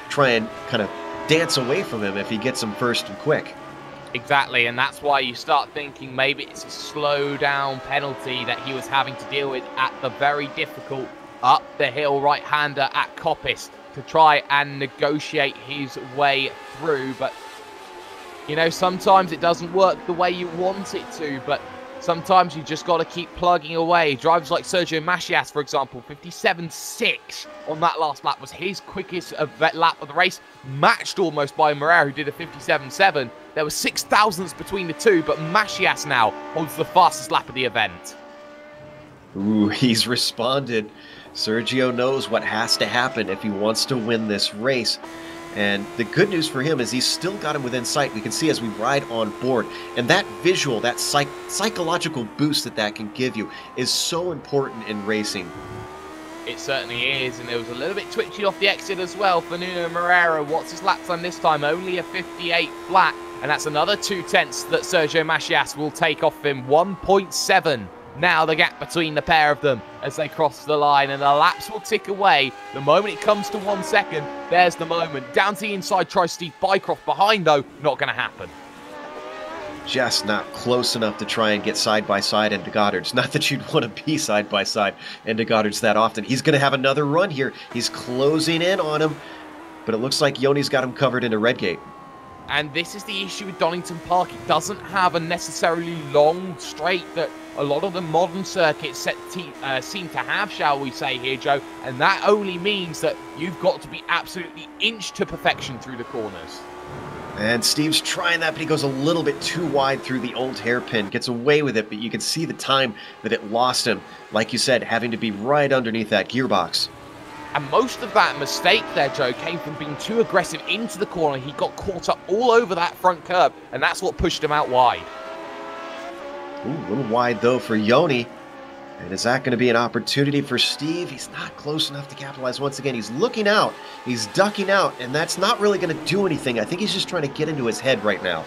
try and kind of dance away from him if he gets him first and quick. Exactly, and that's why you start thinking maybe it's a slow down penalty that he was having to deal with at the very difficult up the hill right-hander at Coppice to try and negotiate his way through. But you know, sometimes it doesn't work the way you want it to, but sometimes you just got to keep plugging away. Drivers like Sergio Macias, for example, 57.6 on that last lap was his quickest lap of the race, matched almost by Moreira, who did a 57.7. There were 6 thousandths between the two, but Macias now holds the fastest lap of the event. Ooh, he's responded. Sergio knows what has to happen if he wants to win this race. And the good news for him is he's still got him within sight. We can see as we ride on board. And that visual, that psychological boost that can give you is so important in racing. It certainly is, and it was a little bit twitchy off the exit as well for Nuno Moreira. What's his lap time this time? Only a 58 flat, and that's another 2/10 that Sergio Macias will take off him. 1.7 now the gap between the pair of them as they cross the line, and the laps will tick away. The moment it comes to 1 second, there's the moment. Down to the inside, tries Steve Bycroft behind though, not going to happen. Just not close enough to try and get side-by-side into Goddard's. Not that you'd want to be side-by-side into Goddard's that often. He's going to have another run here. He's closing in on him, but it looks like Yoni's got him covered into Redgate. And this is the issue with Donington Park. It doesn't have a necessarily long straight that a lot of the modern circuits seem to have, shall we say here, Joe. And that only means that you've got to be absolutely inch to perfection through the corners. And Steve's trying that, but he goes a little bit too wide through the old hairpin. Gets away with it, but you can see the time that it lost him. Like you said, having to be right underneath that gearbox. And most of that mistake there, Joe, came from being too aggressive into the corner. He got caught up all over that front curb, and that's what pushed him out wide. Ooh, a little wide, though, for Yoni. And is that going to be an opportunity for Steve? He's not close enough to capitalize once again. He's looking out. He's ducking out, and that's not really going to do anything. I think he's just trying to get into his head right now.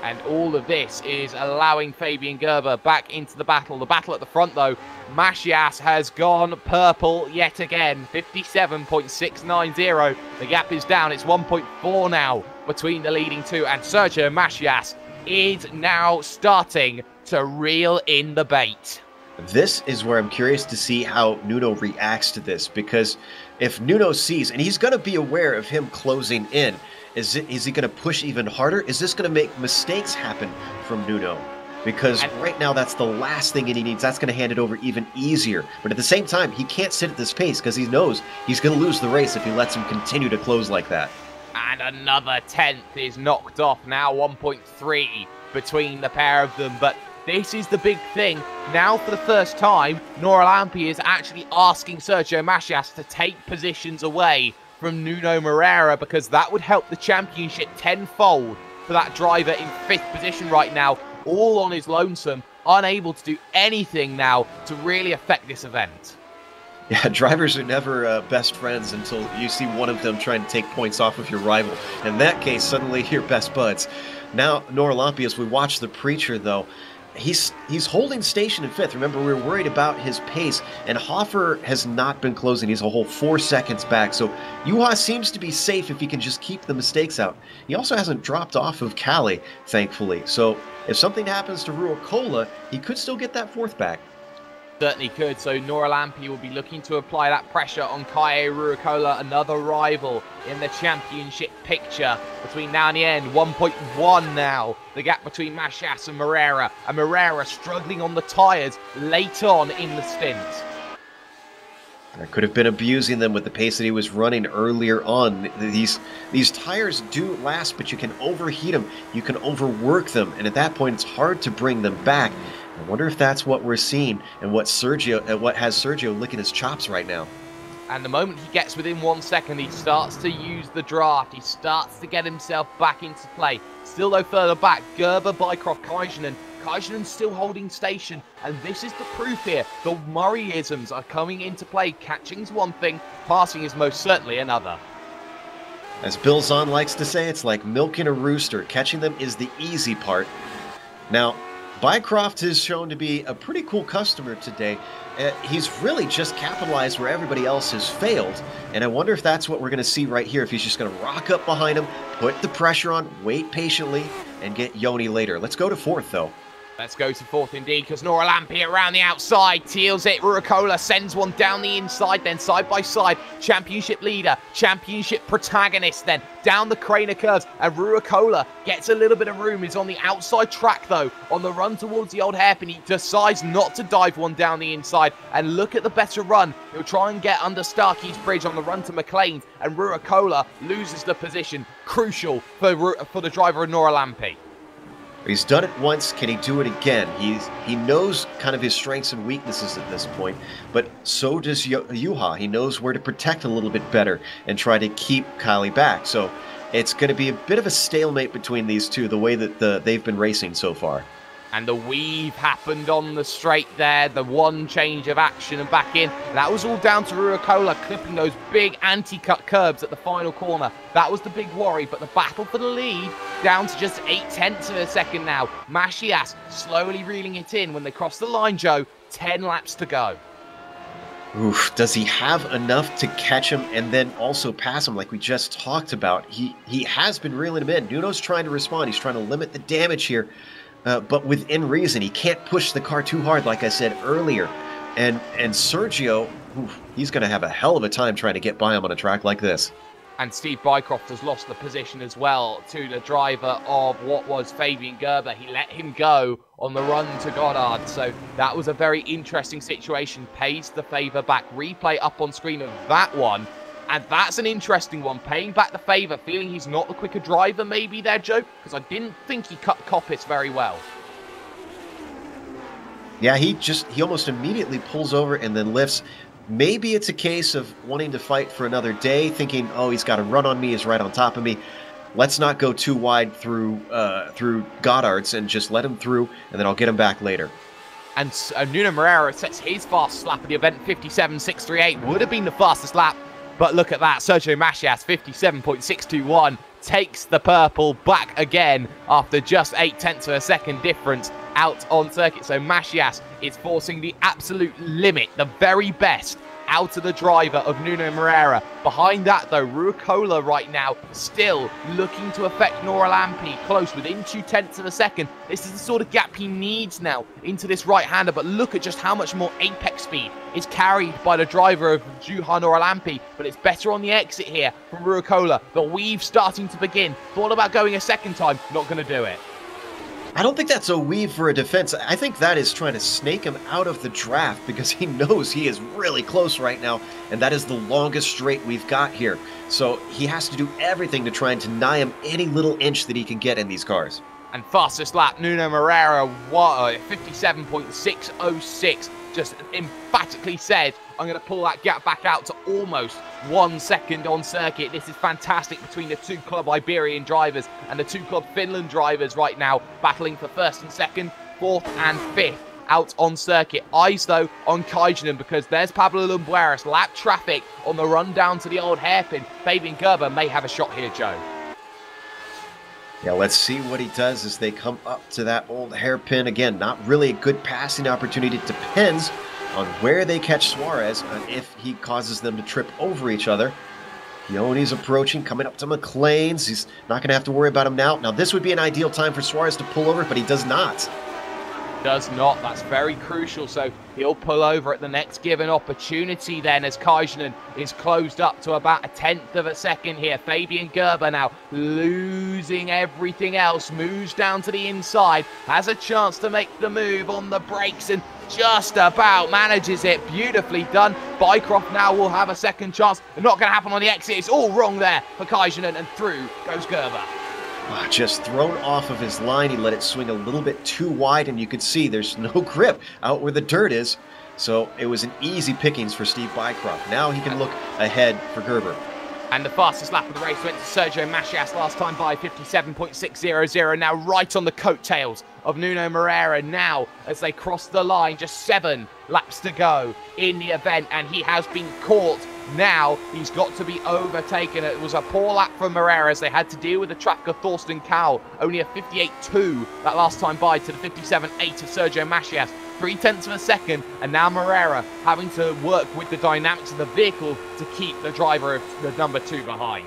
And all of this is allowing Fabian Gerber back into the battle. The battle at the front, though. Macias has gone purple yet again. 57.690. The gap is down. It's 1.4 now between the leading two. And Sergio Macias is now starting to reel in the bait. This is where I'm curious to see how Nuno reacts to this, because if Nuno sees, and he's going to be aware of him closing in, is he going to push even harder? Is this going to make mistakes happen from Nuno? Because right now that's the last thing he needs. That's going to hand it over even easier. But at the same time, he can't sit at this pace because he knows he's going to lose the race if he lets him continue to close like that. And another 10th is knocked off. Now 1.3 between the pair of them, but this is the big thing. Now, for the first time, Nora Lampi is actually asking Sergio Macias to take positions away from Nuno Moreira, because that would help the championship tenfold for that driver in 5th position right now, all on his lonesome, unable to do anything now to really affect this event. Yeah, drivers are never best friends until you see one of them trying to take points off of your rival. In that case, suddenly you're best buds. Now, Nora Lampi, as we watch the Preacher, though, He's holding station in 5th. Remember, we were worried about his pace, and Hoffer has not been closing. He's a whole 4 seconds back. So Juha seems to be safe if he can just keep the mistakes out. He also hasn't dropped off of Cali, thankfully. So if something happens to Ruokola, he could still get that 4th back. Certainly could. So Nora Lampi will be looking to apply that pressure on Kaye Ruokola, another rival in the championship picture between now and the end. 1.1 now, the gap between Macias and Moreira struggling on the tyres late on in the stint. I could have been abusing them with the pace that he was running earlier on. These tires do last, but you can overheat them, you can overwork them, and at that point it's hard to bring them back. I wonder if that's what we're seeing and what has Sergio licking his chops right now. And the moment he gets within 1 second, he starts to use the draft. He starts to get himself back into play. Still though further back, Gerber, Bycroft, Kajanen. Kajanen's still holding station. And this is the proof here. The Murrayisms are coming into play. Catching's one thing, passing is most certainly another. As Bill Zahn likes to say, it's like milking a rooster. Catching them is the easy part. Now, Bycroft has shown to be a pretty cool customer today. He's really just capitalized where everybody else has failed, and I wonder if that's what we're going to see right here, if he's just going to rock up behind him, put the pressure on, wait patiently, and get Yoni later. Let's go to 4th, though. Let's go to 4th indeed, because Nora Lampi around the outside, teals it. Ruokola sends one down the inside, then side by side. Championship leader, championship protagonist then, down the Craner curves. And Ruokola gets a little bit of room, is on the outside track though. On the run towards the old hairpin, he decides not to dive one down the inside. And look at the better run. He'll try and get under Starkey's bridge on the run to McLean's. And Ruokola loses the position. Crucial for the driver of Nora Lampi. He's done it once. Can he do it again? He knows kind of his strengths and weaknesses at this point, but so does Juha. He knows where to protect a little bit better and try to keep Kylie back. So it's going to be a bit of a stalemate between these two, the way that they've been racing so far. And the weave happened on the straight there, the one change of action and back in. That was all down to Ruokola clipping those big anti-cut curbs at the final corner. That was the big worry, but the battle for the lead down to just 0.8 of a second now. Machias slowly reeling it in when they cross the line, Joe. 10 laps to go. Oof, does he have enough to catch him and then also pass him like we just talked about? He has been reeling him in. Nuno's trying to respond. He's trying to limit the damage here. But within reason, he can't push the car too hard, like I said earlier. And Sergio, he's going to have a hell of a time trying to get by him on a track like this. And Steve Bycroft has lost the position as well to the driver of what was Fabian Gerber. He let him go on the run to Goddard. So that was a very interesting situation. Pays the favour back. Replay up on screen of that one. And that's an interesting one, paying back the favour, feeling he's not the quicker driver maybe there, Joe, because I didn't think he cut Koppis very well. Yeah, he almost immediately pulls over and then lifts. Maybe it's a case of wanting to fight for another day, thinking, oh, he's got a run on me, he's right on top of me. Let's not go too wide through Goddard's and just let him through, and then I'll get him back later. And Nuno Moreira sets his fastest lap of the event, 57.638, would have been the fastest lap. But look at that, Sergio Machias, 57.621, takes the purple back again after just 0.8 of a second difference out on circuit. So Machias is forcing the absolute limit, the very best, out of the driver of Nuno Moreira. Behind that, though, Ruokola right now still looking to affect Nora Lampi close within 0.2 of a second. This is the sort of gap he needs now into this right-hander, but look at just how much more apex speed is carried by the driver of Juha Nora Lampi, but it's better on the exit here from Ruokola. The weave starting to begin. Thought about going a second time, not going to do it. I don't think that's a weave for a defense. I think that is trying to snake him out of the draft because he knows he is really close right now, and that is the longest straight we've got here. So he has to do everything to try and deny him any little inch that he can get in these cars. And fastest lap, Nuno Moreira, 57.606, just emphatically said, I'm going to pull that gap back out to almost 1 second on circuit. This is fantastic between the two Club Iberian drivers and the two Club Finland drivers right now, battling for first and second, fourth and fifth out on circuit. Eyes, though, on Kajanen because there's Pablo Lumbueras, lap traffic on the run down to the old hairpin. Fabian Gerber may have a shot here, Joe. Yeah, let's see what he does as they come up to that old hairpin. Again, not really a good passing opportunity. It depends on where they catch Suarez and if he causes them to trip over each other. Keone's approaching, coming up to McLean's. He's not going to have to worry about him now. Now, this would be an ideal time for Suarez to pull over, but he does not. Does not. That's very crucial. So he'll pull over at the next given opportunity then as Kajanen is closed up to about 0.1 of a second here. Fabian Gerber now losing everything else, moves down to the inside, has a chance to make the move on the brakes and just about manages it. Beautifully done. Bycroft now will have a second chance. Not going to happen on the exit. It's all wrong there for Kajanen, and through goes Gerber. Just thrown off of his line. He let it swing a little bit too wide, and you could see there's no grip out where the dirt is. So it was an easy pickings for Steve Bycroft. Now he can look ahead for Gerber. And the fastest lap of the race went to Sergio Machias last time by 57.600. Now right on the coattails of Nuno Moreira now as they cross the line. Just 7 laps to go in the event, and he has been caught. Now he's got to be overtaken. It was a poor lap from Moreira as they had to deal with the traffic of Thorsten Cowell. Only a 58.2 that last time by to the 57.8 of Sergio Machias. 0.3 of a second, and now Moreira having to work with the dynamics of the vehicle to keep the driver of the number 2 behind.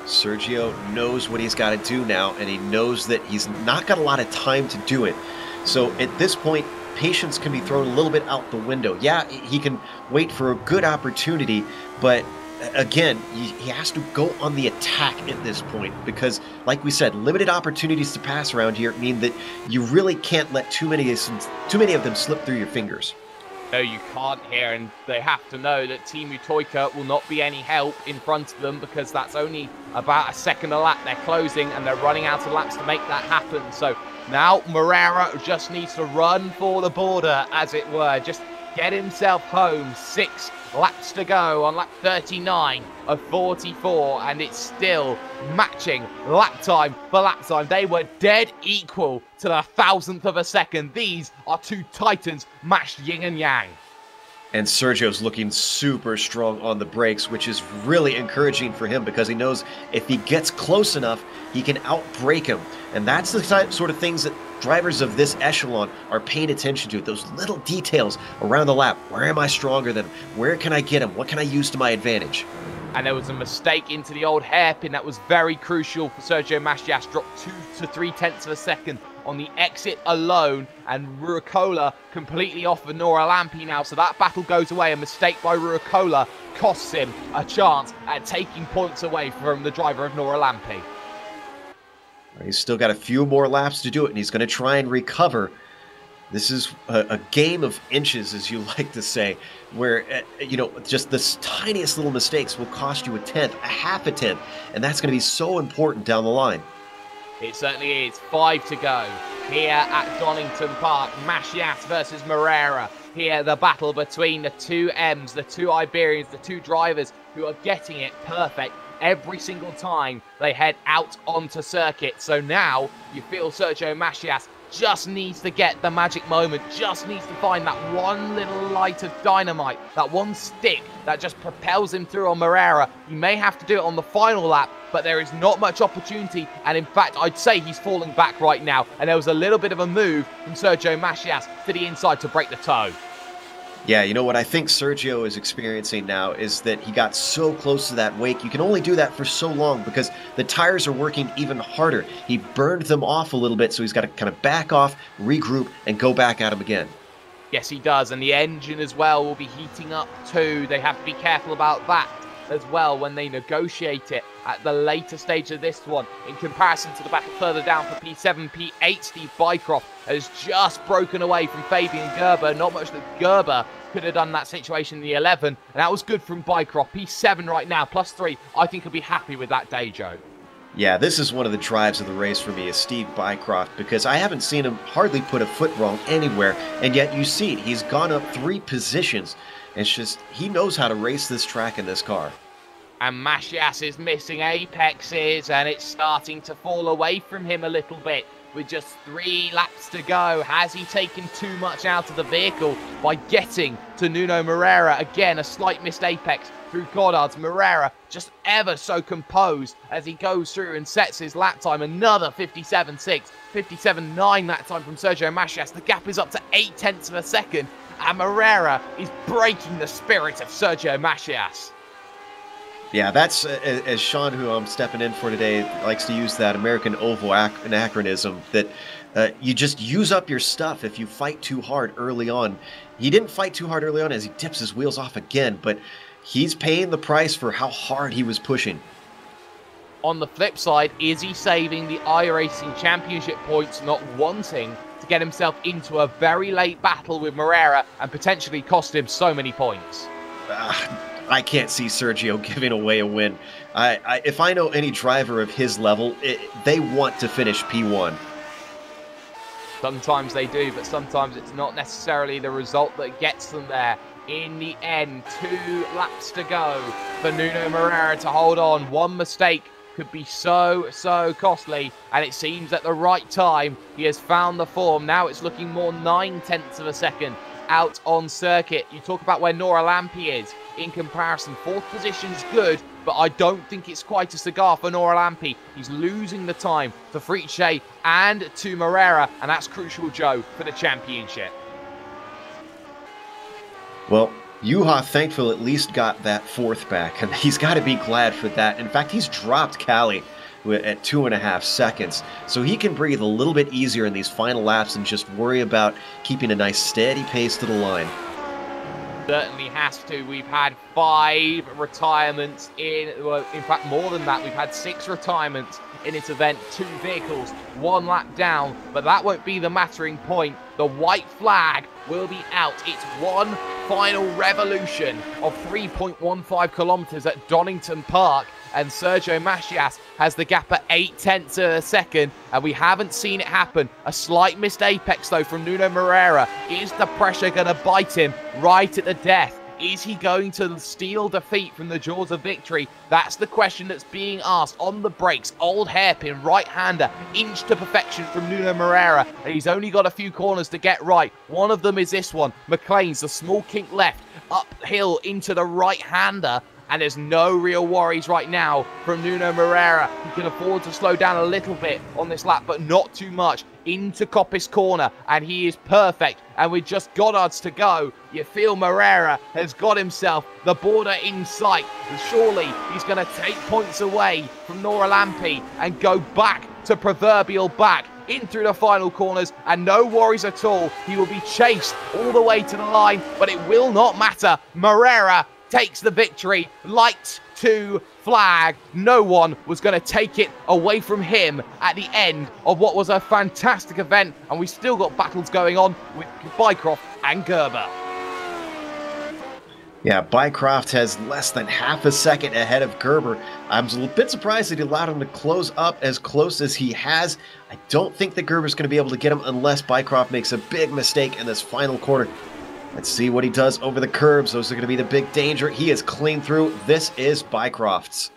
Sergio knows what he's got to do now, and he knows that he's not got a lot of time to do it. So at this point, patience can be thrown a little bit out the window. Yeah, he can wait for a good opportunity, but again, he has to go on the attack at this point because, like we said, limited opportunities to pass around here mean that you really can't let too many of them slip through your fingers. No, you can't here, and they have to know that Teemu Toika will not be any help in front of them because that's only about a second a lap. They're closing, and they're running out of laps to make that happen. So now Moreira just needs to run for the border, as it were. Just get himself home. 6 laps to go on lap 39 of 44, and it's still matching lap time for lap time. They were dead equal to the 1,000th of a second. These are two titans matched yin and yang. And Sergio's looking super strong on the brakes, which is really encouraging for him because he knows if he gets close enough, he can outbrake him. And that's the sort of things that drivers of this echelon are paying attention to, those little details around the lap. Where am I stronger than him? Where can I get him? What can I use to my advantage? And there was a mistake into the old hairpin that was very crucial for Sergio Macias. Dropped 2 to 3 tenths of a second on the exit alone, and Ruicola completely off of Nora Lampi now, so that battle goes away. A mistake by Ruicola costs him a chance at taking points away from the driver of Nora Lampi. He's still got a few more laps to do it, and he's going to try and recover. This is a game of inches, as you like to say, where, you know, just the tiniest little mistakes will cost you a tenth, a half a tenth, and that's going to be so important down the line. It certainly is. 5 to go here at Donington Park. Macias versus Moreira. Here, the battle between the two M's, the two Iberians, the two drivers who are getting it perfect every single time they head out onto circuit. So now you feel Sergio Macias just needs to get the magic moment, just needs to find that one little light of dynamite, that one stick that just propels him through on Moreira. He may have to do it on the final lap, but there is not much opportunity, and in fact I'd say he's falling back right now, and there was a little bit of a move from Sergio Macias to the inside to break the toe. Yeah, you know what I think Sergio is experiencing now is that he got so close to that wake. You can only do that for so long because the tires are working even harder. He burned them off a little bit, so he's got to kind of back off, regroup, and go back at him again. Yes, he does, and the engine as well will be heating up too. They have to be careful about that as well when they negotiate it at the later stage of this one. In comparison to the battle further down for P7, P8, Steve Bycroft has just broken away from Fabian Gerber. Not much that Gerber could have done that situation in the 11, and that was good from Bycroft. P7 right now, +3. I think he'll be happy with that day, Joe. Yeah, this is one of the drives of the race for me is Steve Bycroft because I haven't seen him hardly put a foot wrong anywhere, and yet you see it. He's gone up 3 positions. It's just, he knows how to race this track in this car. And Macias is missing apexes, and it's starting to fall away from him a little bit. With just 3 laps to go, has he taken too much out of the vehicle by getting to Nuno Moreira? Again, a slight missed apex through Goddard's. Moreira just ever so composed as he goes through and sets his lap time. Another 57.6, 57.9 that time from Sergio Macias. The gap is up to 8 tenths of a second, and Moreira is breaking the spirit of Sergio Macias. Yeah, that's, as Sean, who I'm stepping in for today, likes to use that American Oval anachronism, that you just use up your stuff if you fight too hard early on. He didn't fight too hard early on as he dips his wheels off again, but he's paying the price for how hard he was pushing. On the flip side, is he saving the iRacing Championship points, not wanting to get himself into a very late battle with Moreira and potentially cost him so many points? I can't see Sergio giving away a win. If I know any driver of his level, they want to finish P1. Sometimes they do, but sometimes it's not necessarily the result that gets them there. In the end, 2 laps to go for Nuno Moreira to hold on. One mistake could be so costly, and it seems at the right time he has found the form. Now it's looking more 9 tenths of a second out on circuit. You talk about where Nora Lampi is in comparison. 4th position's good, but I don't think it's quite a cigar for Nora Lampi. He's losing the time to Friche and to Moreira, and that's crucial, Joe, for the championship. Well, Juha, thankfully, at least got that 4th back, and he's got to be glad for that. In fact, he's dropped Cali at 2.5 seconds, so he can breathe a little bit easier in these final laps and just worry about keeping a nice steady pace to the line. Certainly has to. We've had 5 retirements in fact more than that. We've had 6 retirements in its event. 2 vehicles, 1 lap down, but that won't be the mattering point. The white flag will be out. It's one final revolution of 3.15 kilometers at Donington Park, and Sergio Macias has the gap at 0.8 of a second, and we haven't seen it happen. A slight missed apex though from Nuno Moreira. Is the pressure going to bite him right at the death? Is he going to steal defeat from the jaws of victory? That's the question that's being asked. On the brakes, old hairpin right-hander, inch to perfection from Nuno Moreira, and he's only got a few corners to get right. One of them is this one. McLean's the small kink left, uphill into the right-hander, and there's no real worries right now from Nuno Moreira. He can afford to slow down a little bit on this lap, but not too much. Into Coppice corner, and he is perfect. And with just Goddard's to go, you feel Moreira has got himself the border in sight. And surely he's going to take points away from Nora Lampe and go back to proverbial back in through the final corners, and no worries at all. He will be chased all the way to the line, but it will not matter. Moreira takes the victory. Light to flag. No one was going to take it away from him at the end of what was a fantastic event, and we still got battles going on with Bycroft and Gerber. Yeah, Bycroft has less than half a second ahead of Gerber. I'm a bit surprised that he allowed him to close up as close as he has. I don't think that Gerber's going to be able to get him unless Bycroft makes a big mistake in this final quarter. Let's see what he does over the curbs. Those are going to be the big danger. He is clean through. This is Bycroft's.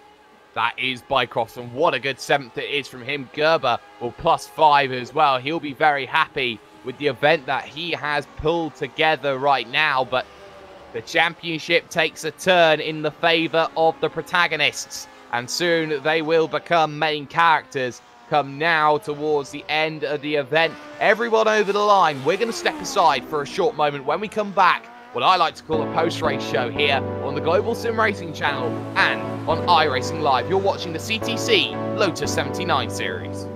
That is Bycroft's, and what a good 7th it is from him. Gerber will +5 as well. He'll be very happy with the event that he has pulled together right now, but the championship takes a turn in the favour of the protagonists, and soon they will become main characters. Come now towards the end of the event. Everyone over the line. We're going to step aside for a short moment. When we come back, what I like to call a post-race show here on the Global Sim Racing channel and on iRacing Live. You're watching the CTC Lotus 79 series.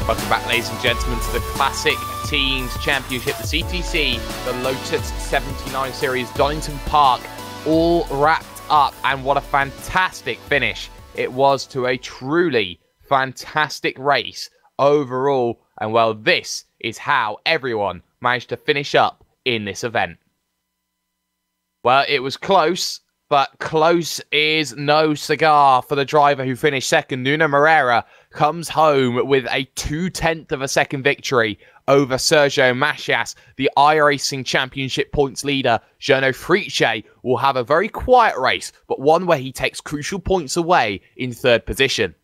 Welcome back, ladies and gentlemen, to the Classic Teams Championship, the CTC, the Lotus 79 Series, Donington Park, all wrapped up. And what a fantastic finish it was to a truly fantastic race overall. And well, this is how everyone managed to finish up in this event. Well, it was close, but close is no cigar for the driver who finished second. Nuno Moreira comes home with a 0.2 of a second victory over Sergio Macias. The iRacing Championship points leader, Jono Friche, will have a very quiet race, but one where he takes crucial points away in third position.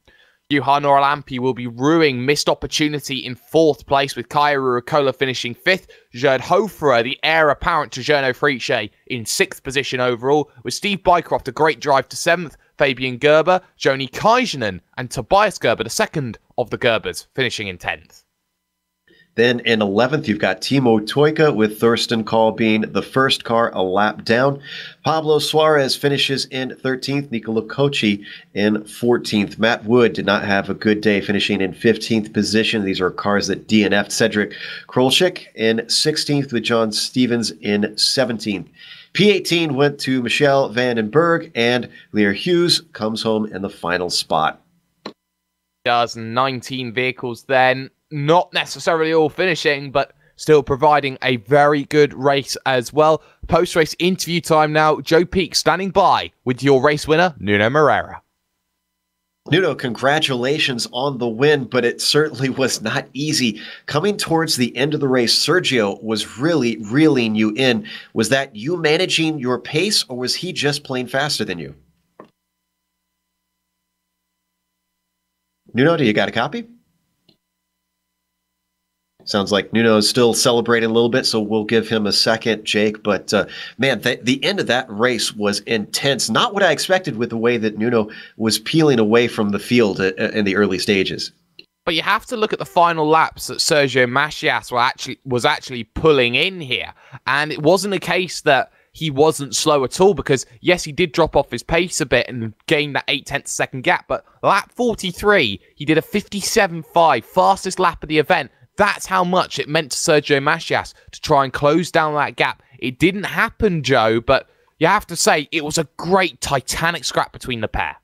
Juha Noralampi will be ruining missed opportunity in fourth place, with Kairi Rucola finishing fifth. Gerd Hofera, the heir apparent to Jono Friche, in sixth position overall, with Steve Bycroft a great drive to seventh, Fabian Gerber, Joni Kajanen, and Tobias Gerber, the second of the Gerbers, finishing in 10th. Then in 11th, you've got Timo Toika, with Thurston Call being the first car a lap down. Pablo Suarez finishes in 13th, Nicola Kochi in 14th. Matt Wood did not have a good day, finishing in 15th position. These are cars that DNF'd. Cedric Krolchik in 16th, with John Stevens in 17th. P18 went to Michelle Van den Berg, and Lear Hughes comes home in the final spot. 19 vehicles then, not necessarily all finishing, but still providing a very good race as well. Post-race interview time now. Joe Peak standing by with your race winner, Nuno Moreira. Nuno, congratulations on the win, but it certainly was not easy. Coming towards the end of the race, Sergio was really reeling you in. Was that you managing your pace, or was he just playing faster than you? Nuno, do you got a copy? Sounds like Nuno is still celebrating a little bit, so we'll give him a second, Jake. But, man, the end of that race was intense. Not what I expected with the way that Nuno was peeling away from the field in the early stages. But you have to look at the final laps that Sergio Macias was actually pulling in here. And it wasn't a case that he wasn't slow at all, because, yes, he did drop off his pace a bit and gain that 0.8 second gap. But lap 43, he did a 57.5, fastest lap of the event. That's how much it meant to Sergio Macias to try and close down that gap. It didn't happen, Joe, but you have to say it was a great titanic scrap between the pair.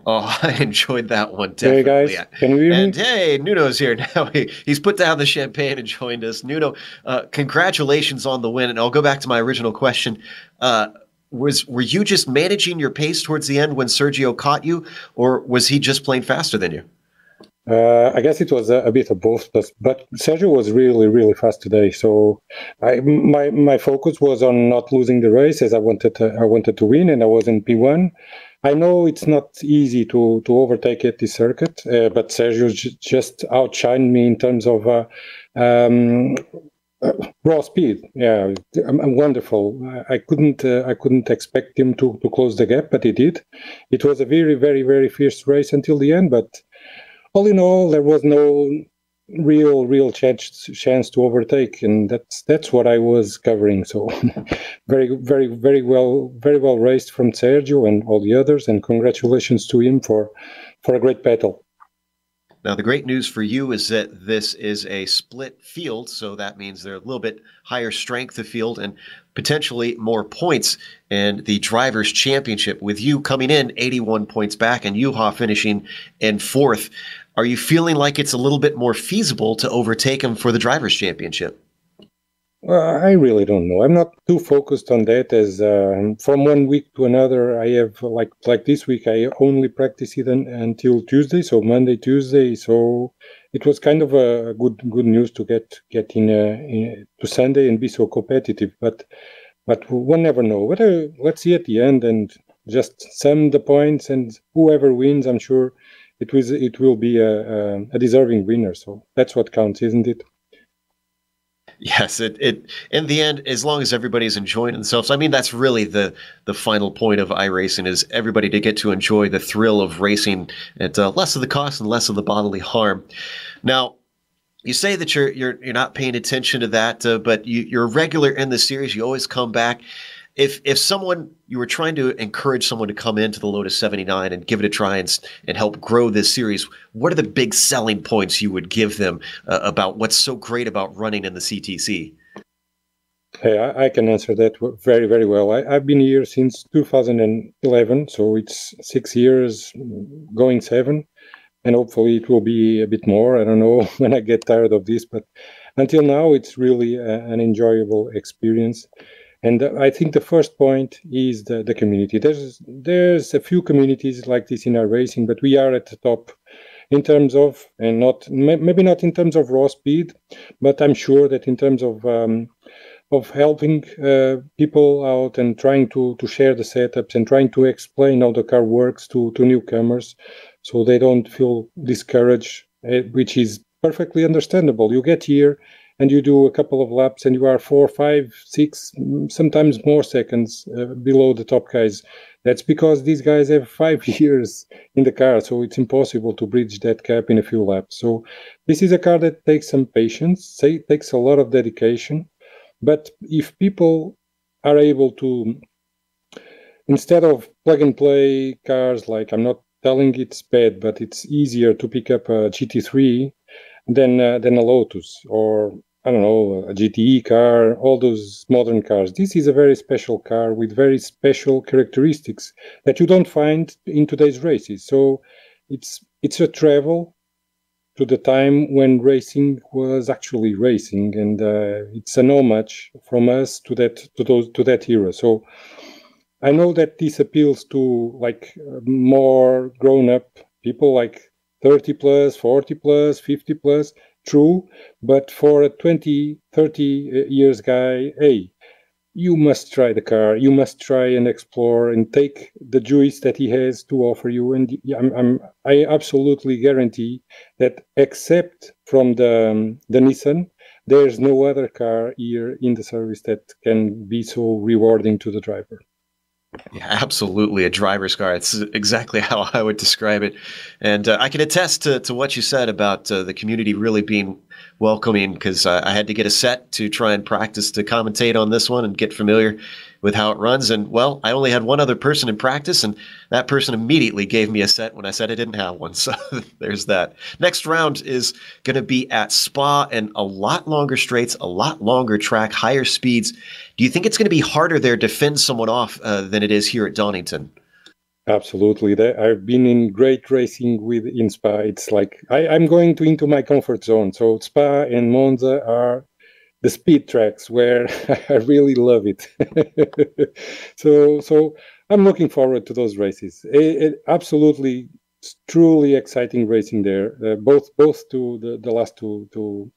Oh, I enjoyed that one, definitely. Hey guys, can you hear me? And hey, Nuno's here now. He's put down the champagne and joined us. Nuno, congratulations on the win. And I'll go back to my original question. Were you just managing your pace towards the end when Sergio caught you, or was he just playing faster than you? I guess it was a bit of both, but Sergio was really fast today. So my focus was on not losing the race, as I wanted to win, and I was in P1. I know it's not easy to overtake at this circuit, but Sergio just outshined me in terms of raw speed. Yeah, wonderful. I couldn't expect him to close the gap, but he did. It was a very fierce race until the end, but all in all, there was no real chance to overtake, and that's what I was covering. So, very well raced from Sergio and all the others, and congratulations to him for a great battle. Now, the great news for you is that this is a split field, so that means they're a little bit higher strength of field and potentially more points in the Drivers' Championship, with you coming in 81 points back and Juha finishing in fourth. Are you feeling like it's a little bit more feasible to overtake him for the Drivers' Championship? I really don't know. I'm not too focused on that, as from one week to another, I have like this week, I only practice it until Tuesday, so Monday, Tuesday. So it was kind of a good news to get in to Sunday and be so competitive. But one never know. But let's see at the end and just sum the points, and whoever wins, I'm sure it will be a deserving winner. So that's what counts, isn't it? Yes, it in the end, as long as everybody's enjoying themselves, I mean, that's really the final point of iRacing, is everybody to get to enjoy the thrill of racing at less of the cost and less of the bodily harm. Now, you say that you're not paying attention to that, but you're a regular in the series. You always come back. if you were trying to encourage someone to come into the Lotus 79 and give it a try and help grow this series, what are the big selling points you would give them about what's so great about running in the CTC? Hey, I can answer that very, very well. I've been here since 2011, so it's 6 years, going 7, and hopefully it will be a bit more. I don't know when I get tired of this, but until now, it's really an enjoyable experience. And I think the first point is the community. There's a few communities like this in our racing, but we are at the top in terms of, and maybe not in terms of raw speed, but I'm sure that in terms of helping people out and trying to share the setups and trying to explain how the car works to newcomers so they don't feel discouraged, which is perfectly understandable. You get here and you do a couple of laps and you are 4, 5, 6, sometimes more seconds below the top guys. That's because these guys have 5 years in the car, so it's impossible to bridge that gap in a few laps. So this is a car that takes some patience, takes a lot of dedication. But if people are able to, instead of plug and play cars, like, I'm not telling it's bad, but it's easier to pick up a GT3 than a Lotus, or I don't know, a GTE car, all those modern cars. This is a very special car with very special characteristics that you don't find in today's races. So it's a travel to the time when racing was actually racing, and it's an homage from us to that era. So I know that this appeals to like more grown-up people, like 30 plus, 40 plus, 50 plus. True, but for a 20, 30 years guy, hey, you must try the car. You must try and explore and take the juice that he has to offer you. And I absolutely guarantee that, except from the Nissan, there's no other car here in the service that can be so rewarding to the driver. Yeah, absolutely. A driver's car. It's exactly how I would describe it. And I can attest to what you said about the community really being welcoming, because I had to get a set to try and practice to commentate on this one and get familiar with how it runs. And, well, I only had one other person in practice, and that person immediately gave me a set when I said I didn't have one. So there's that. Next round is going to be at Spa, and a lot longer straights, a lot longer track, higher speeds. Do you think it's going to be harder there to fend someone off than it is here at Donington? Absolutely. I've been in great racing in Spa. It's like I'm going into my comfort zone. So Spa and Monza are the speed tracks where I really love it. So I'm looking forward to those races. Absolutely, truly exciting racing there. Both to the last two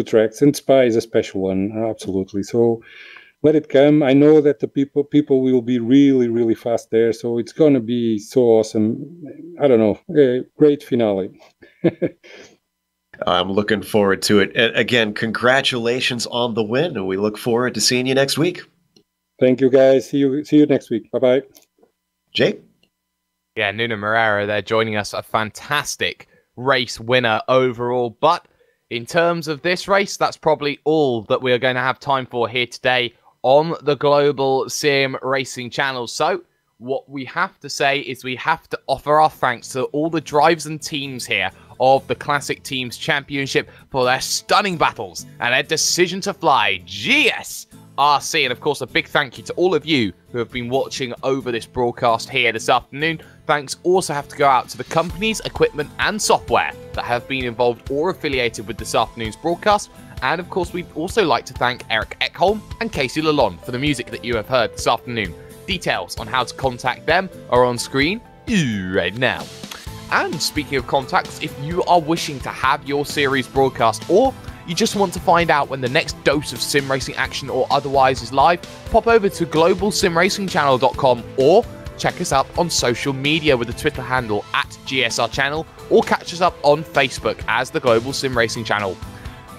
tracks, and Spa is a special one. Absolutely. So let it come. I know that the people will be really, really fast there. So it's going to be so awesome. I don't know. Great finale. I'm looking forward to it. Again, congratulations on the win, and we look forward to seeing you next week. Thank you, guys. See you next week. Bye-bye. Jake? Yeah, Nuno Moreira there joining us. A fantastic race winner overall. But in terms of this race, that's probably all that we are going to have time for here today on the Global Sim Racing channel. So what we have to say is we have to offer our thanks to all the drivers and teams here of the Classic Teams Championship for their stunning battles and their decision to fly GSRC. And of course, a big thank you to all of you who have been watching over this broadcast here this afternoon. Thanks also have to go out to the companies, equipment and software that have been involved or affiliated with this afternoon's broadcast. And of course, we'd also like to thank Eric Ekholm and Casey Lalonde for the music that you have heard this afternoon. Details on how to contact them are on screen right now. And speaking of contacts, if you are wishing to have your series broadcast, or you just want to find out when the next dose of sim racing action or otherwise is live, pop over to globalsimracingchannel.com or check us up on social media with the Twitter handle @GSR or catch us up on Facebook as the Global Sim Racing Channel.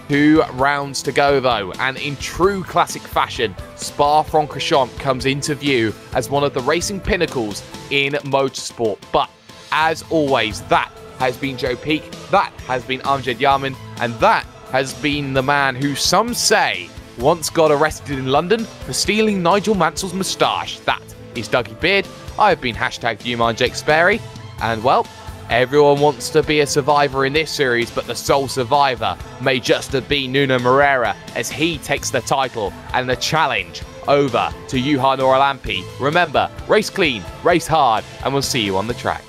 2 rounds to go though, and in true classic fashion, Spa-Francorchamps comes into view as one of the racing pinnacles in motorsport. But as always, that has been Joe Peak, that has been Amjad Yamin, and that has been the man who some say once got arrested in London for stealing Nigel Mansell's moustache. That is Dougie Beard. I have been #YouMindJakeSperry, and well, everyone wants to be a survivor in this series, but the sole survivor may just have been Nuno Moreira as he takes the title and the challenge over to Juha Noralampi. Remember, race clean, race hard, and we'll see you on the track.